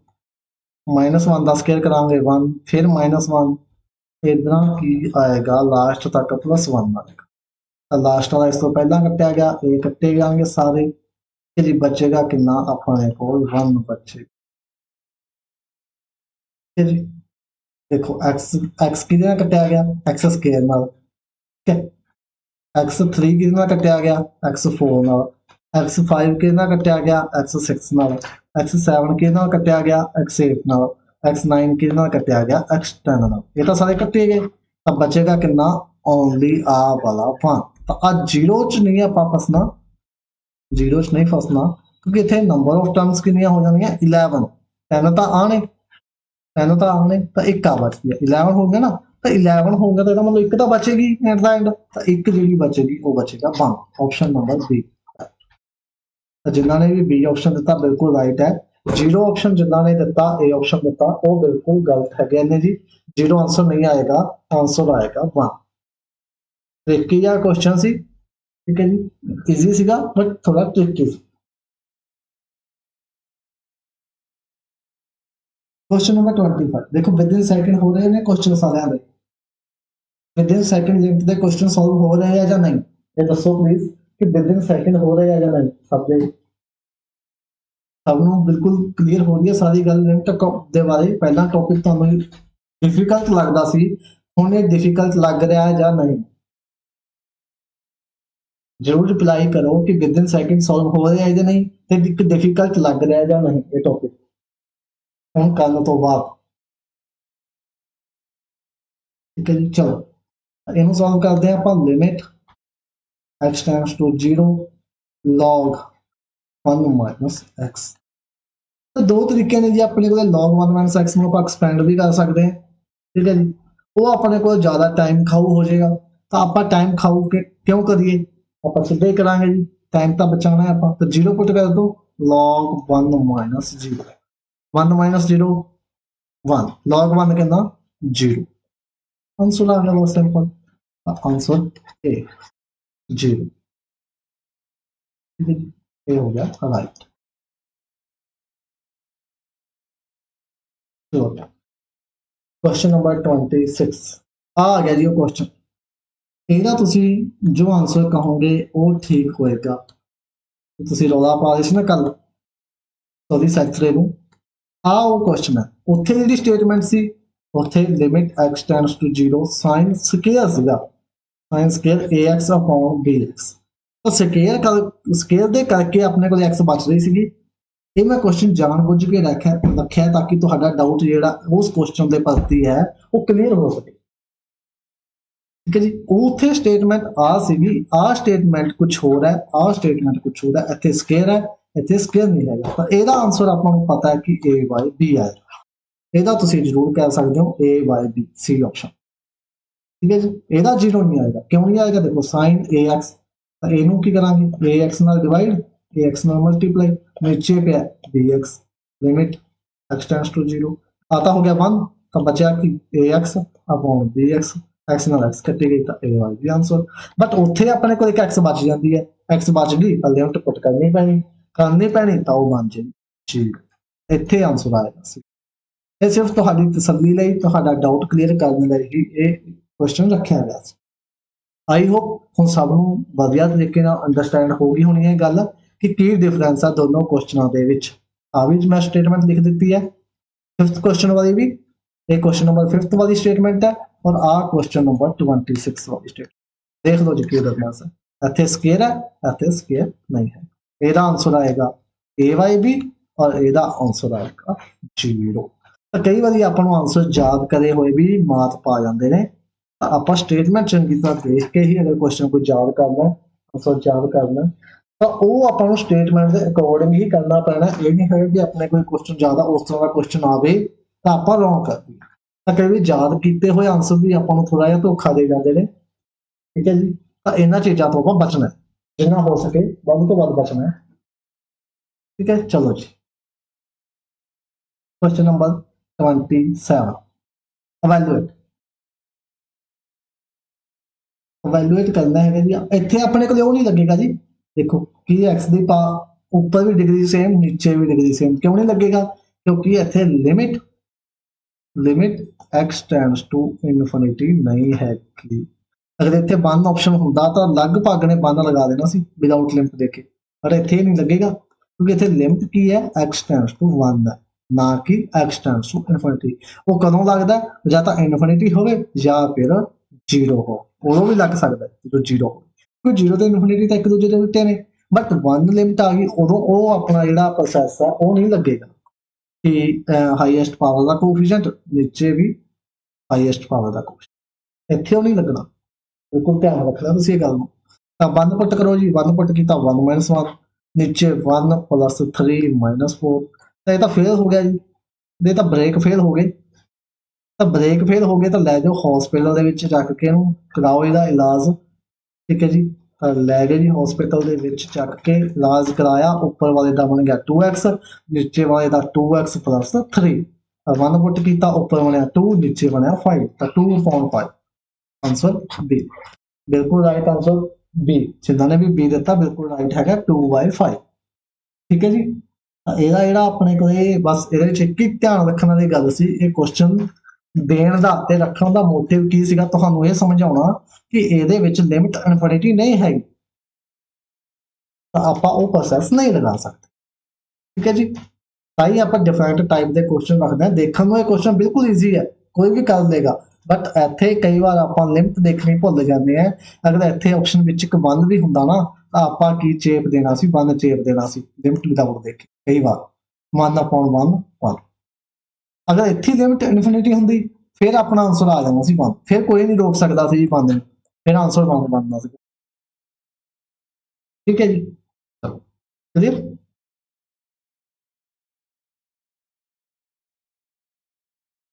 का स्केयर करांगे 1 फिर -1 इधर की आएगा लास्ट तक +1 आएगा लास्ट वाला इस तो पहला कट्टिया गया ये कट्टे जाएंगे सारे जी बचेगा कितना अपने को 1 बचेगा जी देखो x की कट्टिया गया x स्केयर नाल ठीक है x3 की कट्टिया गया x4 नाल x5 की कट्टिया गया x6 नाल x7 की कट्टिया गया x8 नाल x9 की कट्टिया गया x10 नाल ये तो सारे कट्टे गए अब बचेगा कितना ओनली आ वाला 1 तो आज जीरो च नहीं आप फसना जीरो च नहीं फसना क्योंकि इतने नंबर ऑफ टर्म्स कितनी हो जाएंगे 11 10 तो आने 10 तो आने तो एक आ बच गया 11 हो गया ना तो 11 हो गया तो मतलब एक तो बचेगी एट द एंड तो एक जी बचेगी वो बचेगा 1 ऑप्शन नंबर बी जिन्होंने भी बी ऑप्शन दिता बिल्कुल राइट है जीरो ऑप्शन जिन्होंने दिता ए ऑप्शन दिता वो बिल्कुल गलत है ने जी। जीरो आंसर नहीं आएगा, आंसर आएगा 1। ट्रिकी जिहा क्वेश्चन सी, ठीक है जी, इजी सीगा बट थोड़ा ट्रिकी सी। क्वेश्चन नंबर 25 देखो विद इन सेकंड हो रहे हैं क्वेश्चन सारे दे, विद इन सेकंड लिंक दे क्वेश्चन सॉल्व हो रहे हैं या नहीं, ये दसो प्लीज कि विद इन सेकंड हो रहे हैं या नहीं। सब दे सबनों बिल्कुल क्लीयर हो रही है सारी गल लिंक दे बारे। पहला टॉपिक तो डिफिकल्ट लगता सी, हुण ये डिफिकल्ट लग रहा है या नहीं, जरूर रिप्लाई करो कि विद इन सेकंड सॉल्व हो रहा है या नहीं, तो डिफिकल्ट लग रहा है या नहीं ये टॉपिक हम कल तो बाद। ठीक है जी, चलो इनू सॉल्व करते हैं आप। Limit x tends to 0 log 1 minus x। तो दो तरीके ने जी अपने को log 1 माइनस x ਨੂੰ ਆਪਾਂ एक्सपेंड भी कर सकते हैं। ठीक है जी, वो अपने को ज़्यादा टाइम खाऊ हो जाएगा, तो आप टाइम खाऊ के क्यों करिए, आप सीधे ही करांगे जी, टाइम तो बचाना है आप। तो 0 पुट कर दो log 1 माइनस 0, 1 माइनस 0 1, log 1 कहना 0, आंसर आ गया बहुत सिंपल, आंसर ए 0। ये हो गया राइट। क्वेश्चन नंबर 26 आ गया जी क्वेश्चन। ਇਹਦਾ ਤੁਸੀਂ ਜੋ ਆਨਸਰ ਕਹੋਗੇ ਉਹ ਠੀਕ ਹੋਏਗਾ। ਤੁਸੀਂ ਰੌਲਾ ਪਾ ਰਹੇ ਸੀ ਨਾ ਕੱਲ ਸੌਰੀ ਸੈਕਟਰੀ ਨੂੰ, ਆ ਉਹ ਕੁਐਸਚਨ ਹੈ। ਉੱਥੇ ਜਿਹੜੀ ਸਟੇਟਮੈਂਟ ਸੀ ਉੱਥੇ limit x tends to 0 sine square ਸੀਗਾ, sine square ax upon bx। ਤਾਂ ਸਕੇਅਰ ਦੇ ਕਰਕੇ ਆਪਣੇ ਕੋਲ x ਬਚ ਰਹੀ ਸੀਗੀ। ਇਹ ਮੈਂ ਕੁਐਸਚਨ ਜਾਣਬੁੱਝ ਕੇ ਰੱਖਿਆ ਤਾਂ ਕਿ ਤੁਹਾਡਾ ਡਾਊਟ ਜਿਹੜਾ ਉਸ ਕੁਐਸਚਨ ਦੇ ਪ੍ਰਤੀ ਹੈ ਉਹ ਕਲੀਅਰ ਹੋ ਸਕੇ। ठीक है जी, उत्थे स्टेटमेंट आ सीगी, आ स्टेटमेंट कुछ हो रहा है, आ स्टेटमेंट कुछ हो रहा है, इत्थे स्केयर है, इत्थे स्केयर नहीं है। पर ਇਹਦਾ आंसर ਆਪਾਂ ਨੂੰ पता है कि a by b है, ਇਹਦਾ ਤੁਸੀਂ ਜ਼ਰੂਰ ਕਹਿ ਸਕਦੇ ਹੋ a by b c option. ठीक है जी, ਇਹਦਾ 0 नहीं आएगा, क्यों नहीं आएगा, देखो sin ax ਤਾਂ ਇਹਨੂੰ ਕੀ ਕਰਾਂਗੇ ax ਨਾਲ ਡਿਵਾਈਡ, ax ਨਾਲ ਮਲਟੀਪਲਾਈ, नीचे पे bx limit x tends to 0 आता हो गया 1, तो बचा कि ax अपॉन bx, x ਨਾਲ x ਕੱਟੀ ਗਈ ਤਾਂ a by b answer. But ਉੱਥੇ ਆਪਣੇ ਕੋਲ ਇੱਕ x ਬਚ ਜਾਂਦੀ ਹੈ, x ਬਚ ਗਈ ਤਾਂ ਲਿਮਟ ਪੁੱਟ ਕਰਨੀ ਪੈਣੀ ਤਾਂ ਉਹ ਬਣ ਜਾਏਗੀ ਜੀ। ਇੱਥੇ ਆਨਸਰ ਆਏਗਾ ਸੀ। ਇਹ ਸਿਰਫ ਤੁਹਾਡੀ ਤਸੱਲੀ ਲਈ, ਤੁਹਾਡਾ ਡਾਊਟ ਕਲੀਅਰ ਕਰਨ ਲਈ ਹੀ ਇਹ ਕੁਐਸਚਨ ਰੱਖਿਆ ਗਿਆ ਸੀ। ਆਈ ਹੋਪ ਹੁਣ ਸਭ ਨੂੰ ਵਧੀਆ ਤਰੀਕੇ ਨਾਲ ਅੰਡਰਸਟੈਂਡ ਹੋ ਗਈ ਹੋਣੀ ਹੈ ਗੱਲ ਕਿ ਕੀ ਡਿਫਰੈਂਸ ਆ ਦੋਨੋਂ ਕੁਐਸਚਨਾਂ ਦੇ ਵਿੱਚ। ਆ ਵੀ ਮੈਂ ਸਟੇਟਮੈਂਟ ਲਿਖ ਦਿੱਤੀ ਹੈ 5th ਕੁਐਸਚਨ ਵਾਲੀ ਵੀ, ਇਹ ਕੁਐਸਚਨ ਨੰਬਰ 5th वाली स्टेटमेंट है और आ क्वेश्चन नंबर 26 वाली स्टेटमेंट। देख लो जी की डिफरेंस है, इत्थे स्केयर है, इत्थे स्केयर नहीं है। ਇਹਦਾ आंसर आएगा a by b और ਇਹਦਾ आंसर आएगा 0। ਤਾਂ ਕਈ ਵਾਰੀ ਆਪਾਂ ਨੂੰ ਆਨਸਰ ਯਾਦ ਕਰੇ ਹੋਏ ਵੀ ਮਾਤ ਪਾ ਜਾਂਦੇ ਨੇ, ਤਾਂ ਆਪਾਂ ਸਟੇਟਮੈਂਟ ਚੰਗੀ ਤਰ੍ਹਾਂ ਦੇਖ ਕੇ ਹੀ ਅਗਰ ਕੁਐਸਚਨ ਕੋਈ ਯਾਦ ਕਰਨਾ, ਆਨਸਰ ਯਾਦ ਕਰਨਾ, ਤਾਂ ਉਹ ਆਪਾਂ ਨੂੰ ਸਟੇਟਮੈਂਟ ਦੇ ਅਕੋਰਡਿੰਗ ਹੀ ਕਰਨਾ ਪੈਣਾ। ਇਹ ਨਹੀਂ ਹੋਇਆ ਕਿ ਆਪਣੇ ਕੋਈ ਕੁਐਸਚਨ ਜ਼ਿਆਦਾ ਉਸ ਤਰ੍ਹਾਂ ਦਾ ਕੁਐਸਚਨ ਆਵੇ ਤਾਂ ਆਪਾਂ ਰੋਂਗ ਕਰ ਦਈਏ। ਤਾਂ ਕਈ ਵਾਰ ਯਾਦ ਕੀਤੇ ਹੋਏ ਆਨਸਰ ਵੀ ਆਪਾਂ ਨੂੰ ਥੋੜਾ ਜਿਹਾ ਧੋਖਾ ਦੇ ਜਾਂਦੇ ਨੇ। ਠੀਕ ਹੈ ਜੀ, ਤਾਂ ਇਹਨਾਂ ਚੀਜ਼ਾਂ ਤੋਂ ਆਪਾਂ ਬਚਣਾ, ਜਿੰਨਾ ਹੋ ਸਕੇ ਵੱਧ ਤੋਂ ਵੱਧ ਬਚਣਾ ਹੈ। ठीक है, चलो जी क्वेश्चन नंबर 27 इवैल्यूएट करना है जी। इत्थे अपने को नहीं लगेगा जी, देखो कि एक्स दी पा ऊपर भी डिग्री सेम नीचे भी डिग्री सेम, क्यों नहीं लगेगा, क्योंकि इत्थे limit x tends to infinity नहीं है कि अगर इत्थे 1 ऑप्शन हुंदा तो लगभग ने 1 लगा देना सी विदाउट लिमिट देके, पर इत्थे नहीं लगेगा क्योंकि इत्थे लिमिट की है x टेंड्स टू 1 है, ना कि x टेंड्स टू इनफिनिटी। वो कदों लगदा है या तो इनफिनिटी होवे या फिर 0 हो, उदों भी लग सकदा है जो 0 हो, क्योंकि 0 ते इनफिनिटी तो एक दूजे दे विच ने। बट 1 लिमिट आ गई उदों वो अपना जिहड़ा प्रोसैस है वो नहीं लगेगा कि हाईएस्ट पावर का कोएफिशिएंट नीचे भी हाईएस्ट पावर का कोएफिशिएंट, इत्थे वो नहीं लगना। बिल्कुल ध्यान रखना तुसीं इह गल नूं। तां 1 पुट करो जी, 1 पुट कीता 1 माइनस 1, नीचे 1 प्लस 3 माइनस 4, तो यह तो फेल हो गया जी, ये तो ब्रेक फेल हो गए। तो ब्रेक फेल हो गए तो लै जाओ हॉस्पिटल के रख के कराओ इसका इलाज। ठीक है जी, ਤਾਂ ਲੈ ਗਏ ਜੀ ਹਸਪੀਟਲ ਦੇ ਵਿੱਚ ਚੱਕ ਕੇ ਇਲਾਜ ਕਰਾਇਆ। ਉੱਪਰ ਵਾਲੇ ਦਾ ਬਣ ਗਿਆ 2x, ਨੀਚੇ ਵਾਲੇ ਦਾ 2x plus 3। ਤਾਂ 1 ਪੁੱਟ ਕੀਤਾ, ਉੱਪਰ ਬਣਿਆ 2, ਨੀਚੇ ਬਣਿਆ 5, ਤਾਂ 2/5 ਆਂਸਰ B। ਬਿਲਕੁਲ ਰਾਈਟ ਆਂਸਰ B। ਜਿਨ੍ਹਾਂ ਨੇ ਵੀ B ਦਿੱਤਾ ਬਿਲਕੁਲ ਰਾਈਟ ਹੈਗਾ 2/5। ਠੀਕ ਹੈ ਜੀ। ਤਾਂ ਇਹਦਾ ਜਿਹੜਾ ਆਪਣੇ ਕੋਲੇ ਬਸ ਇਹਦੇ ਵਿੱਚ ਇੱਕ ਹੀ ਧਿਆਨ ਰੱਖਣ ਵਾਲੀ ਗੱਲ ਸੀ, ਇਹ ਕੁਐਸਚਨ ਦੇਣ ਦਾ ਤੇ ਰੱਖਣ ਦਾ ਮੋਟਿਵ ਕੀ ਸੀਗਾ, ਤੁਹਾਨੂੰ ਇਹ ਸਮਝਾਉਣਾ ਕਿ ਇਹਦੇ ਵਿੱਚ ਲਿਮਿਟ ਇਨਫਿਨਿਟੀ ਨਹੀਂ ਹੈਗੀ, ਤਾਂ ਆਪਾਂ ਉਹ ਪ੍ਰੋਸੈਸ ਨਹੀਂ ਲਗਾ ਸਕਦੇ। ਠੀਕ ਹੈ ਜੀ। ਤਾਂ ਹੀ ਆਪਾਂ ਡਿਫਰੈਂਟ ਟਾਈਪ ਦੇ ਕੁਐਸਚਨ ਰੱਖਦੇ ਹਾਂ। ਦੇਖਣ ਨੂੰ ਇਹ ਕੁਐਸਚਨ ਬਿਲਕੁਲ ਈਜ਼ੀ ਹੈ, ਕੋਈ ਵੀ ਕਰ ਲੇਗਾ, ਬਟ ਇੱਥੇ ਕਈ ਵਾਰ ਆਪਾਂ ਲਿਮਿਟ ਦੇਖਣੀ ਭੁੱਲ ਜਾਂਦੇ ਆ। ਅਗਰ ਇੱਥੇ ਆਪਸ਼ਨ ਵਿੱਚ ਇੱਕ 1 ਵੀ ਹੁੰਦਾ ਨਾ, ਤਾਂ ਆਪਾਂ ਕੀ ਚੇਪ ਦੇਣਾ ਸੀ, 1 ਚੇਪ ਦੇਣਾ ਸੀ ਲਿਮਿਟ ਵਿਦਾਊਟ ਦੇਖ ਕੇ। ਕਈ ਵਾਰ 1/1 ਅਗਰ ਇੱਥੇ ਲਿਮਿਟ ਇਨਫਿਨਿਟੀ ਹੁੰਦੀ ਫਿਰ ਆਪਣਾ ਆਂਸਰ ਆ ਜਾਣਾ ਸੀ 1, ਫਿਰ ਕੋਈ ਨਹੀਂ ਰੋਕ ਸਕਦਾ ਸੀ ਜੀ 1 ਨੂੰ, ਫਿਰ ਆਂਸਰ 1 ਬਣਨਾ ਸੀ। ਠੀਕ ਹੈ ਜੀ, ਕਲੀਅਰ।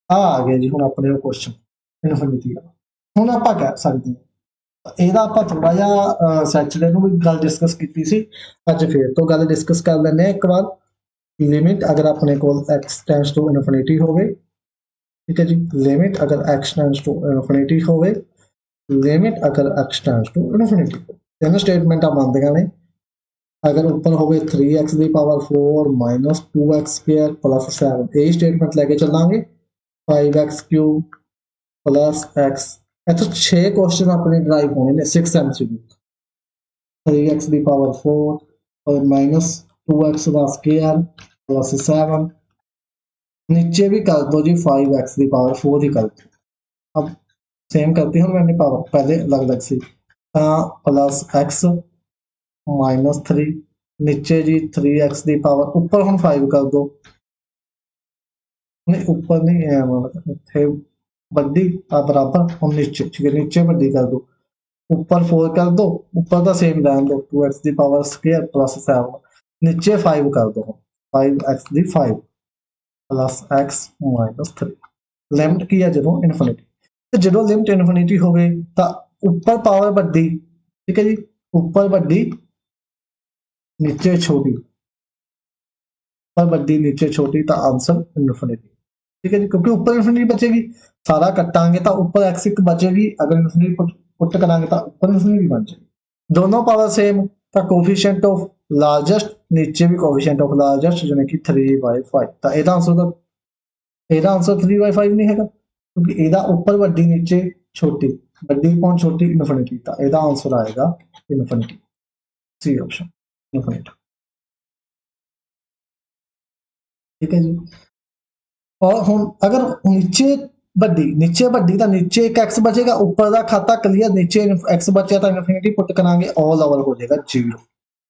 ਆ ਗਿਆ ਜੀ ਹੁਣ ਆਪਣੇ ਉਹ ਕੁਐਸਚਨ ਇਨਫਿਨਿਟੀ ਦਾ। ਹੁਣ ਆਪਾਂ ਕਹਿ ਸਕਦੇ ਹਾਂ ਇਹਦਾ ਆਪਾਂ ਥੋੜਾ ਜਿਹਾ ਸੈਚਰਡੇ ਨੂੰ ਵੀ ਗੱਲ ਡਿਸਕਸ ਕੀਤੀ ਸੀ, ਅੱਜ ਫਿਰ ਤੋਂ ਗੱਲ ਡਿਸਕਸ ਕਰ ਲੈਂਦੇ ਹਾਂ ਇੱਕ ਵਾਰ। ਲਿਮਿਟ ਅਗਰ ਆਪਣੇ ਕੋਲ x ਟੈਂਡਸ ਟੂ ਇਨਫਿਨਿਟੀ ਹੋਵੇ, ठीक है जी, लिमिट अगर x टेंड्स टू इनफिनिटी होवे, लिमिट अगर x टेंड्स टू इनफिनिटी हो, तीनों स्टेटमेंट बनदियां ने। अगर ऊपर होवे 3x the power 4 minus 2x square plus 7, यही स्टेटमेंट लेके चलांगे। 5x क्यूब प्लस x, इत्थों 6 क्वेश्चन अपने ड्राइव होने ने 6 MCQ। 3x दी पावर 4 और माइनस 2x दा स्क्वायर प्लस 7, नीचे भी कर दो जी 5x की पावर 4 ही कर दो। अब सेम करते हैं, मैंने पावर पहले अलग अलग सी, प्लस x माइनस 3, नीचे जी 3x की पावर, ऊपर हम 5 कर दो, नहीं ऊपर नहीं है मतलब इतने बड़ी बराबर, हम नीचे ठीक है नीचे बड़ी कर दो, ऊपर 4 कर दो, ऊपर का सेम रहने दो 2x की पावर स्क्वायर प्लस 7, नीचे 5 कर दो 5x की 5 प्लस x माइनस 3। लिमिट की है जो इनफिनिटी, तो जो लिमिट इनफिनिटी हो तो ऊपर पावर बड़ी, ठीक है जी, ऊपर बड़ी नीचे छोटी, ऊपर बड़ी नीचे छोटी, तो आंसर इनफिनिटी। ठीक है जी, क्योंकि ऊपर इनफिनिटी बचेगी, सारा कटांगे तो ऊपर x एक बचेगी, अगर इनफिनिटी पुट करांगे तो ऊपर इनफिनिटी बन जाएगी। दोनों पावर सेम, तो कोफिशिएंट ऑफ लार्जेस्ट नीचे भी कोफिशिएंट ऑफ लार्जेस्ट यानी कि 3/5, तो ਇਹਦਾ आंसर 3/5 नहीं है, क्योंकि ਇਹਦਾ ऊपर ਵੱਡੀ नीचे छोटी, ਵੱਡੀ पॉइंट छोटी इनफिनिटी, तो ਇਹਦਾ आंसर आएगा इनफिनिटी, सी ऑप्शन इनफिनिटी। ठीक है जी। और हम अगर नीचे बड़ी तो नीचे एक x बचेगा, ऊपर का खाता क्लियर, नीचे x बचे तो इनफिनिटी पुट करांगे, ऑल ओवर हो जाएगा 0,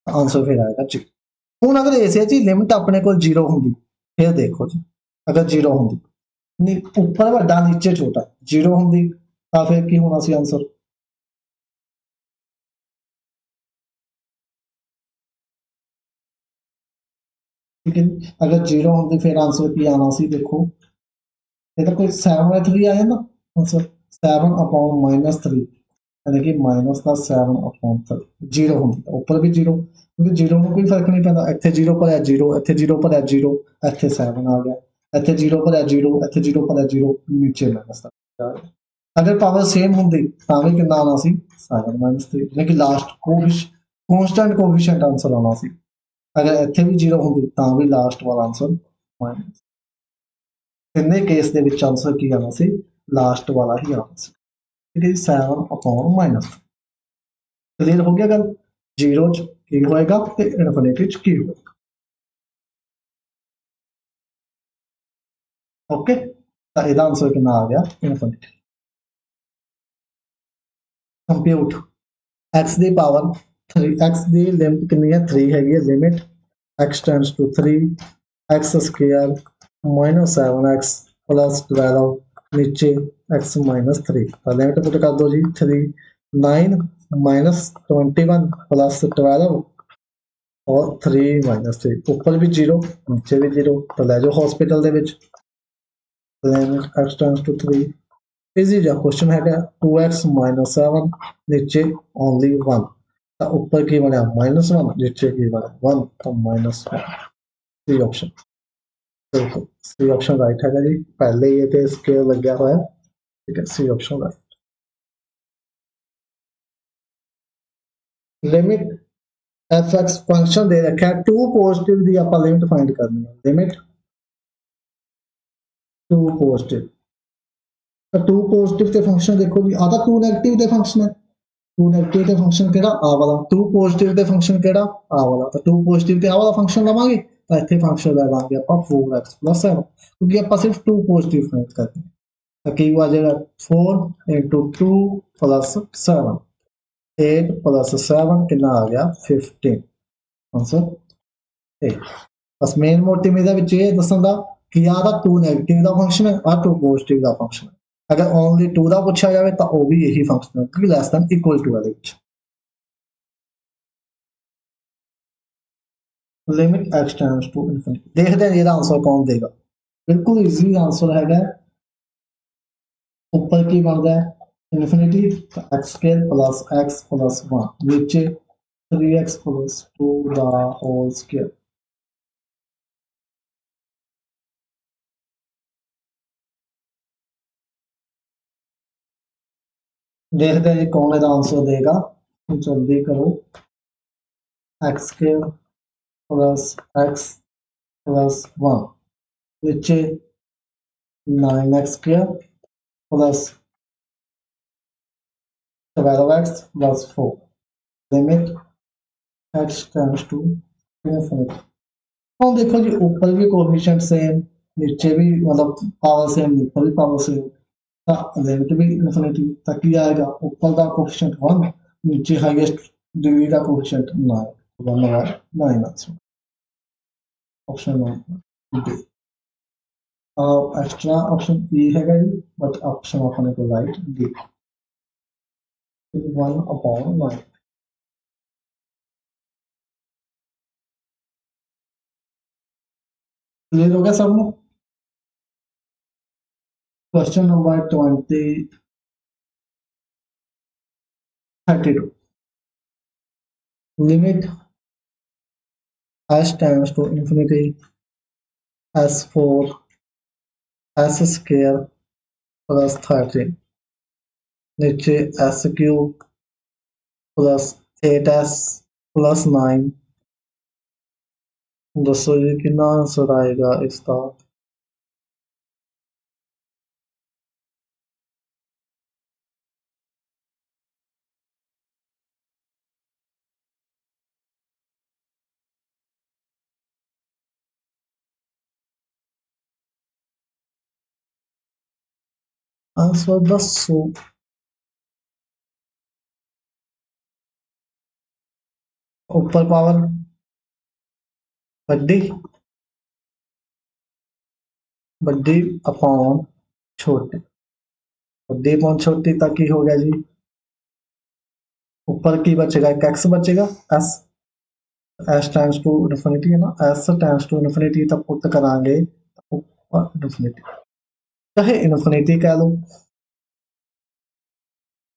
आंसर फिर आएगा 0। हुण अगर इसे जी लिमिट अपने को 0 होंगी, फिर देखो जी अगर 0 होंगी, ऊपर बड़ा नीचे छोटा 0 होंगी, तो फिर की होना सी आंसर, ठीक है। अगर 0 होंगी फिर आंसर की आना सी, देखो इधर कोई 7/3 आ जाता आंसर, 7/-3 यानी कि माइनस का 7/3, 0 होंगी ऊपर भी 0, क्योंकि 0 में कोई फर्क नहीं पैदा, इतने 0 पर है 0, इतने 0 पर है 0, इतने 7 आ गया, इतने 0 पर है 0, इतने 0 पर है 0, नीचे माइनस का। अगर पावर सेम होंगी तो भी कितना आना सी 7/3, यानी कि लास्ट कॉन्स्टेंट कोफिशिएंट आंसर आना सी। अगर इतने भी 0 होंगी तो भी लास्ट वाला आंसर माइनस, तिने केस के विच आंसर की आना सी लास्ट वाला ही आना सी, ठीक है। 7/-। क्लियर हो गया गल, 0 च की होएगा ते इनफिनिटी च की होएगा, ओके। तो इसका आंसर कितना आ गया इनफिनिटी। कंप्यूट x की पावर 3, x की लिमिट कितनी है 3 हैगी, limit x tends to 3 x square minus 7x plus 12, नीचे x माइनस 3, तो लिमिट पुट कर दो जी 3 9 माइनस 21 प्लस 12 और 3 माइनस 3, ऊपर भी 0 नीचे भी 0, तो ले जाओ हॉस्पिटल दे विच, limit x tends to 3, easy जा क्वेश्चन है 2x माइनस 7, नीचे ओनली 1, तो ऊपर की बने -1 नीचे की बने 1 तो -1 सी ऑप्शन बिल्कुल सी ऑप्शन राइट है जी पहले ये थे स्केयर लग गया हुआ है ठीक है C option right limit f x function दे रखा है टू पॉजिटिव दी आप लिमिट फाइंड करनी है लिमिट टू पॉजिटिव तो टू पॉजिटिव के फंक्शन देखो जी आता टू नेगेटिव के फंक्शन है टू नेगेटिव के फंक्शन केड़ा आ वाला टू पॉजिटिव के फंक्शन केड़ा आ वाला तो टू पॉजिटिव ते आ वाला फंक्शन लवांगे तो इथे फंक्शन ले लांगे आप 4x + 7 क्योंकि आप सिर्फ टू पॉजिटिव फाइंड करते हैं तो की आ जाएगा 4 * 2 + 7 8 + 7 कितना आ गया 15 आंसर ए बस मेन मोटिव ਇਹਦਾ ਵਿੱਚ ਇਹ ਦੱਸਣ ਦਾ ਕਿ ਆ ਦਾ 2 ਨੈਗੇਟਿਵ ਦਾ ਫੰਕਸ਼ਨ ਹੈ ਆ 2 ਪੋਜ਼ਿਟਿਵ ਦਾ ਫੰਕਸ਼ਨ ਹੈ ਅਗਰ ਓਨਲੀ 2 ਦਾ ਪੁੱਛਿਆ ਜਾਵੇ ਤਾਂ ਉਹ ਵੀ ਇਹੀ ਫੰਕਸ਼ਨ ਹੈ ਕਿ ਲੈਸ ਦੈਨ ਇਕੁਅਲ ਟੂ ਇਹਦੇ ਵਿੱਚ limit x tends to infinity देखते हैं ਇਹਦਾ आंसर कौन देगा बिल्कुल इजी आंसर हैगा ऊपर की बनता है infinity x square plus x plus 1 नीचे 3x plus 2 the whole square देखते हैं कौन इसका आंसर देगा जल्दी करो x square plus x plus 1 नीचे 9x square plus 12x plus 4 limit x tends to infinity हम देखो जी ऊपर भी कोएफिशिएंट सेम नीचे भी मतलब पावर सेम ऊपर भी पावर सेम लिमिट भी इन्फिनिटी तक ही आएगा ऊपर का कोएफिशिएंट 1 नीचे हाईएस्ट डिग्री का coefficient 9 1 by 9 answer option 1 D extra option E है जी बट ऑप्शन अपने को राइट डी 1/9 क्लियर हो गया सबको question number 32 limit s tends to infinity s4 s square plus 13 नीचे s cube plus 8s plus 9 दसो जी कितना आंसर आएगा इसका आंसर दसो ऊपर पावर बड़ी बड़ी अपॉन छोटी बड़ी अपॉन छोटी तक ही हो गया जी ऊपर की बचेगा एक एक्स बचेगा x x tends to infinity है ना एस टाइम्स टू इन्फिनिटी तब पुट करांगे ऊपर इन्फिनिटी चाहे इन्फिनिटी कह लो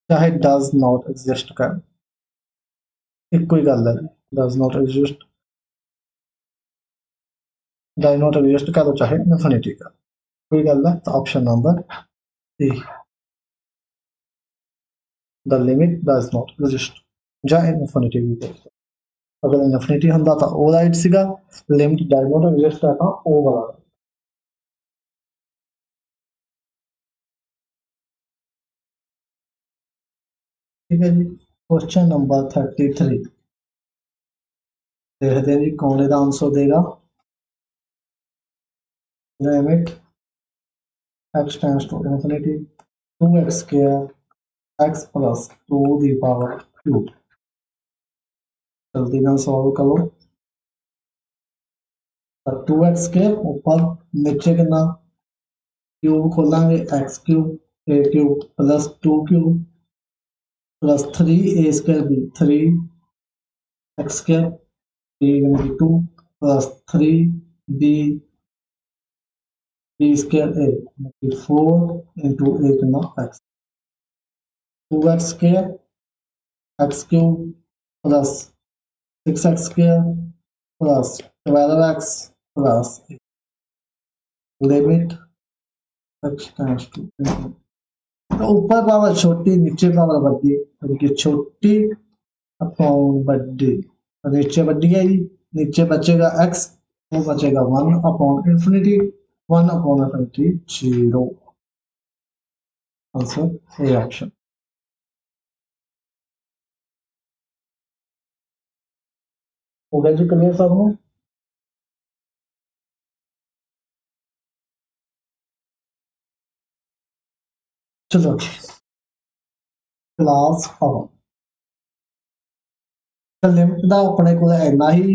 चाहे डज नॉट एग्जिस्ट कह लो एक कोई गल है डज नॉट एग्जिस्ट कह लो चाहे इन्फिनिटी का कोई गल है तो option number A the limit does not exist ਜਾਂ ਇਨਫਿਨਿਟੀ ਵੀ ਦੇਖ ਅਗਰ ਇਨਫਿਨਿਟੀ ਹੁੰਦਾ ਤਾਂ ਉਹ ਰਾਈਟ ਸੀਗਾ ਲਿਮਿਟ ਡਜ਼ ਨॉट ਐਗਜ਼ਿਸਟ ਹੈ ਤਾਂ ਉਹ ਵਾਲਾ ठीक है जी क्वेश्चन नंबर 33 देखते हैं जी कौन इसका आंसर देगा limit x tends to infinity 2x square x plus 2 the power cube जल्दी ना सॉल्व करो 2x स्क्वायर ऊपर नीचे कितना क्यूब खोलेंगे x cube a cube plus 2 cube plus 3a square b 3x square b 2 plus 3b b square a 4 into a कितना x 2x square x cube plus 6x square plus 12x plus limit x tends to तो ऊपर power छोटी नीचे power बड़ी यानी कि छोटी upon बड़ी और नीचे बड़ी है जी नीचे बचेगा x वो बचेगा 1 upon infinity 1 upon infinity 0 answer A option. हो गया जी क्लियर सबको। चलो क्लास पावर लिमिट ਦਾ ਆਪਣੇ ਕੋਲ ਇੰਨਾ ਹੀ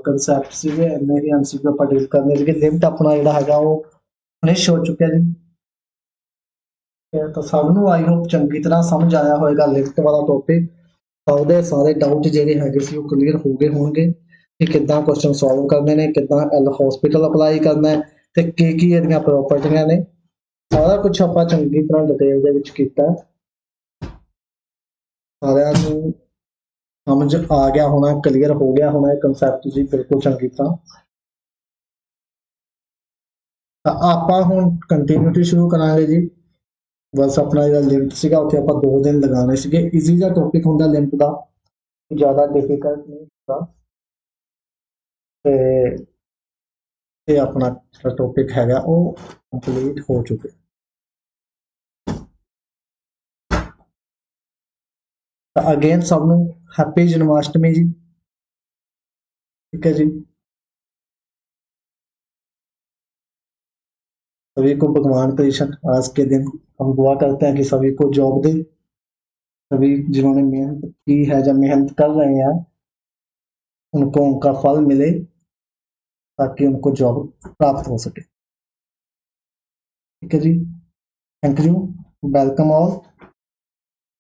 ਕਨਸੈਪਟ ਸੀਗੇ ਇੰਨੇ ਹੀ ਐਮਸੀਕਿਊ ਆਪਾਂ ਡੀਲ ਕਰਨੇ ਸੀਗੇ ਲਿਮਟ ਆਪਣਾ ਜਿਹੜਾ ਹੈਗਾ ਉਹ ਫਿਨਿਸ਼ ਹੋ ਚੁੱਕਿਆ ਜੀ ਤਾਂ ਸਭ ਨੂੰ ਆਈ ਹੋਪ ਚੰਗੀ ਤਰ੍ਹਾਂ ਸਮਝ ਆਇਆ ਹੋਵੇਗਾ ਲਿਮਟ ਵਾਲਾ ਟੌਪਿਕ ਉਹਦੇ ਸਾਰੇ ਡਾਊਟ ਜਿਹੜੇ ਹੈਗੇ ਸੀ ਉਹ ਕਲੀਅਰ ਹੋ ਗਏ ਹੋਣਗੇ ਕਿ ਕਿੱਦਾਂ ਕੁਐਸਚਨ ਸੋਲਵ ਕਰਨੇ ਨੇ ਕਿੱਦਾਂ ਐਲ ਹਸਪੀਟਲ ਅਪਲਾਈ ਕਰਨਾ ਹੈ ਤੇ ਕੀ ਇਹਦੀਆਂ ਪ੍ਰੋਪਰਟੀਆਂ ਨੇ ਸਾਰਾ ਕੁਝ ਆਪਾਂ ਚੰਗੀ ਤਰ੍ਹਾਂ ਡਿਟੇਲ ਦੇ ਵਿੱਚ ਕੀਤਾ ਸਾਰਿਆਂ ਨੂੰ समझ आ गया होना क्लियर हो गया होना कंसैप्ट जी बिल्कुल चंगी तरह आप हुण कंटिन्यूटी शुरू करांगे जी बस अपना जो लिमिट सीगा उत्थे आपां 2 दिन लगाने सीगे इजी दा टॉपिक हुंदा लिमिट दा ज़्यादा डिफिकल्ट नहीं हुंदा ते अपना टॉपिक हैगा वो कंप्लीट हो चुके अगेन सबनू हैप्पी जन्माष्टमी जी ठीक है जी सभी को भगवान कृष्ण आज के दिन हम दुआ करते हैं कि सभी को जॉब दे सभी जिन्होंने मेहनत की है या मेहनत कर रहे हैं उनको उनका फल मिले ताकि उनको जॉब प्राप्त हो सके ठीक है जी थैंक यू वेलकम ऑल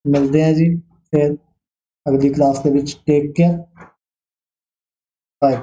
मिलते हैं जी फिर अगली क्लास के विच टेक केयर बाय।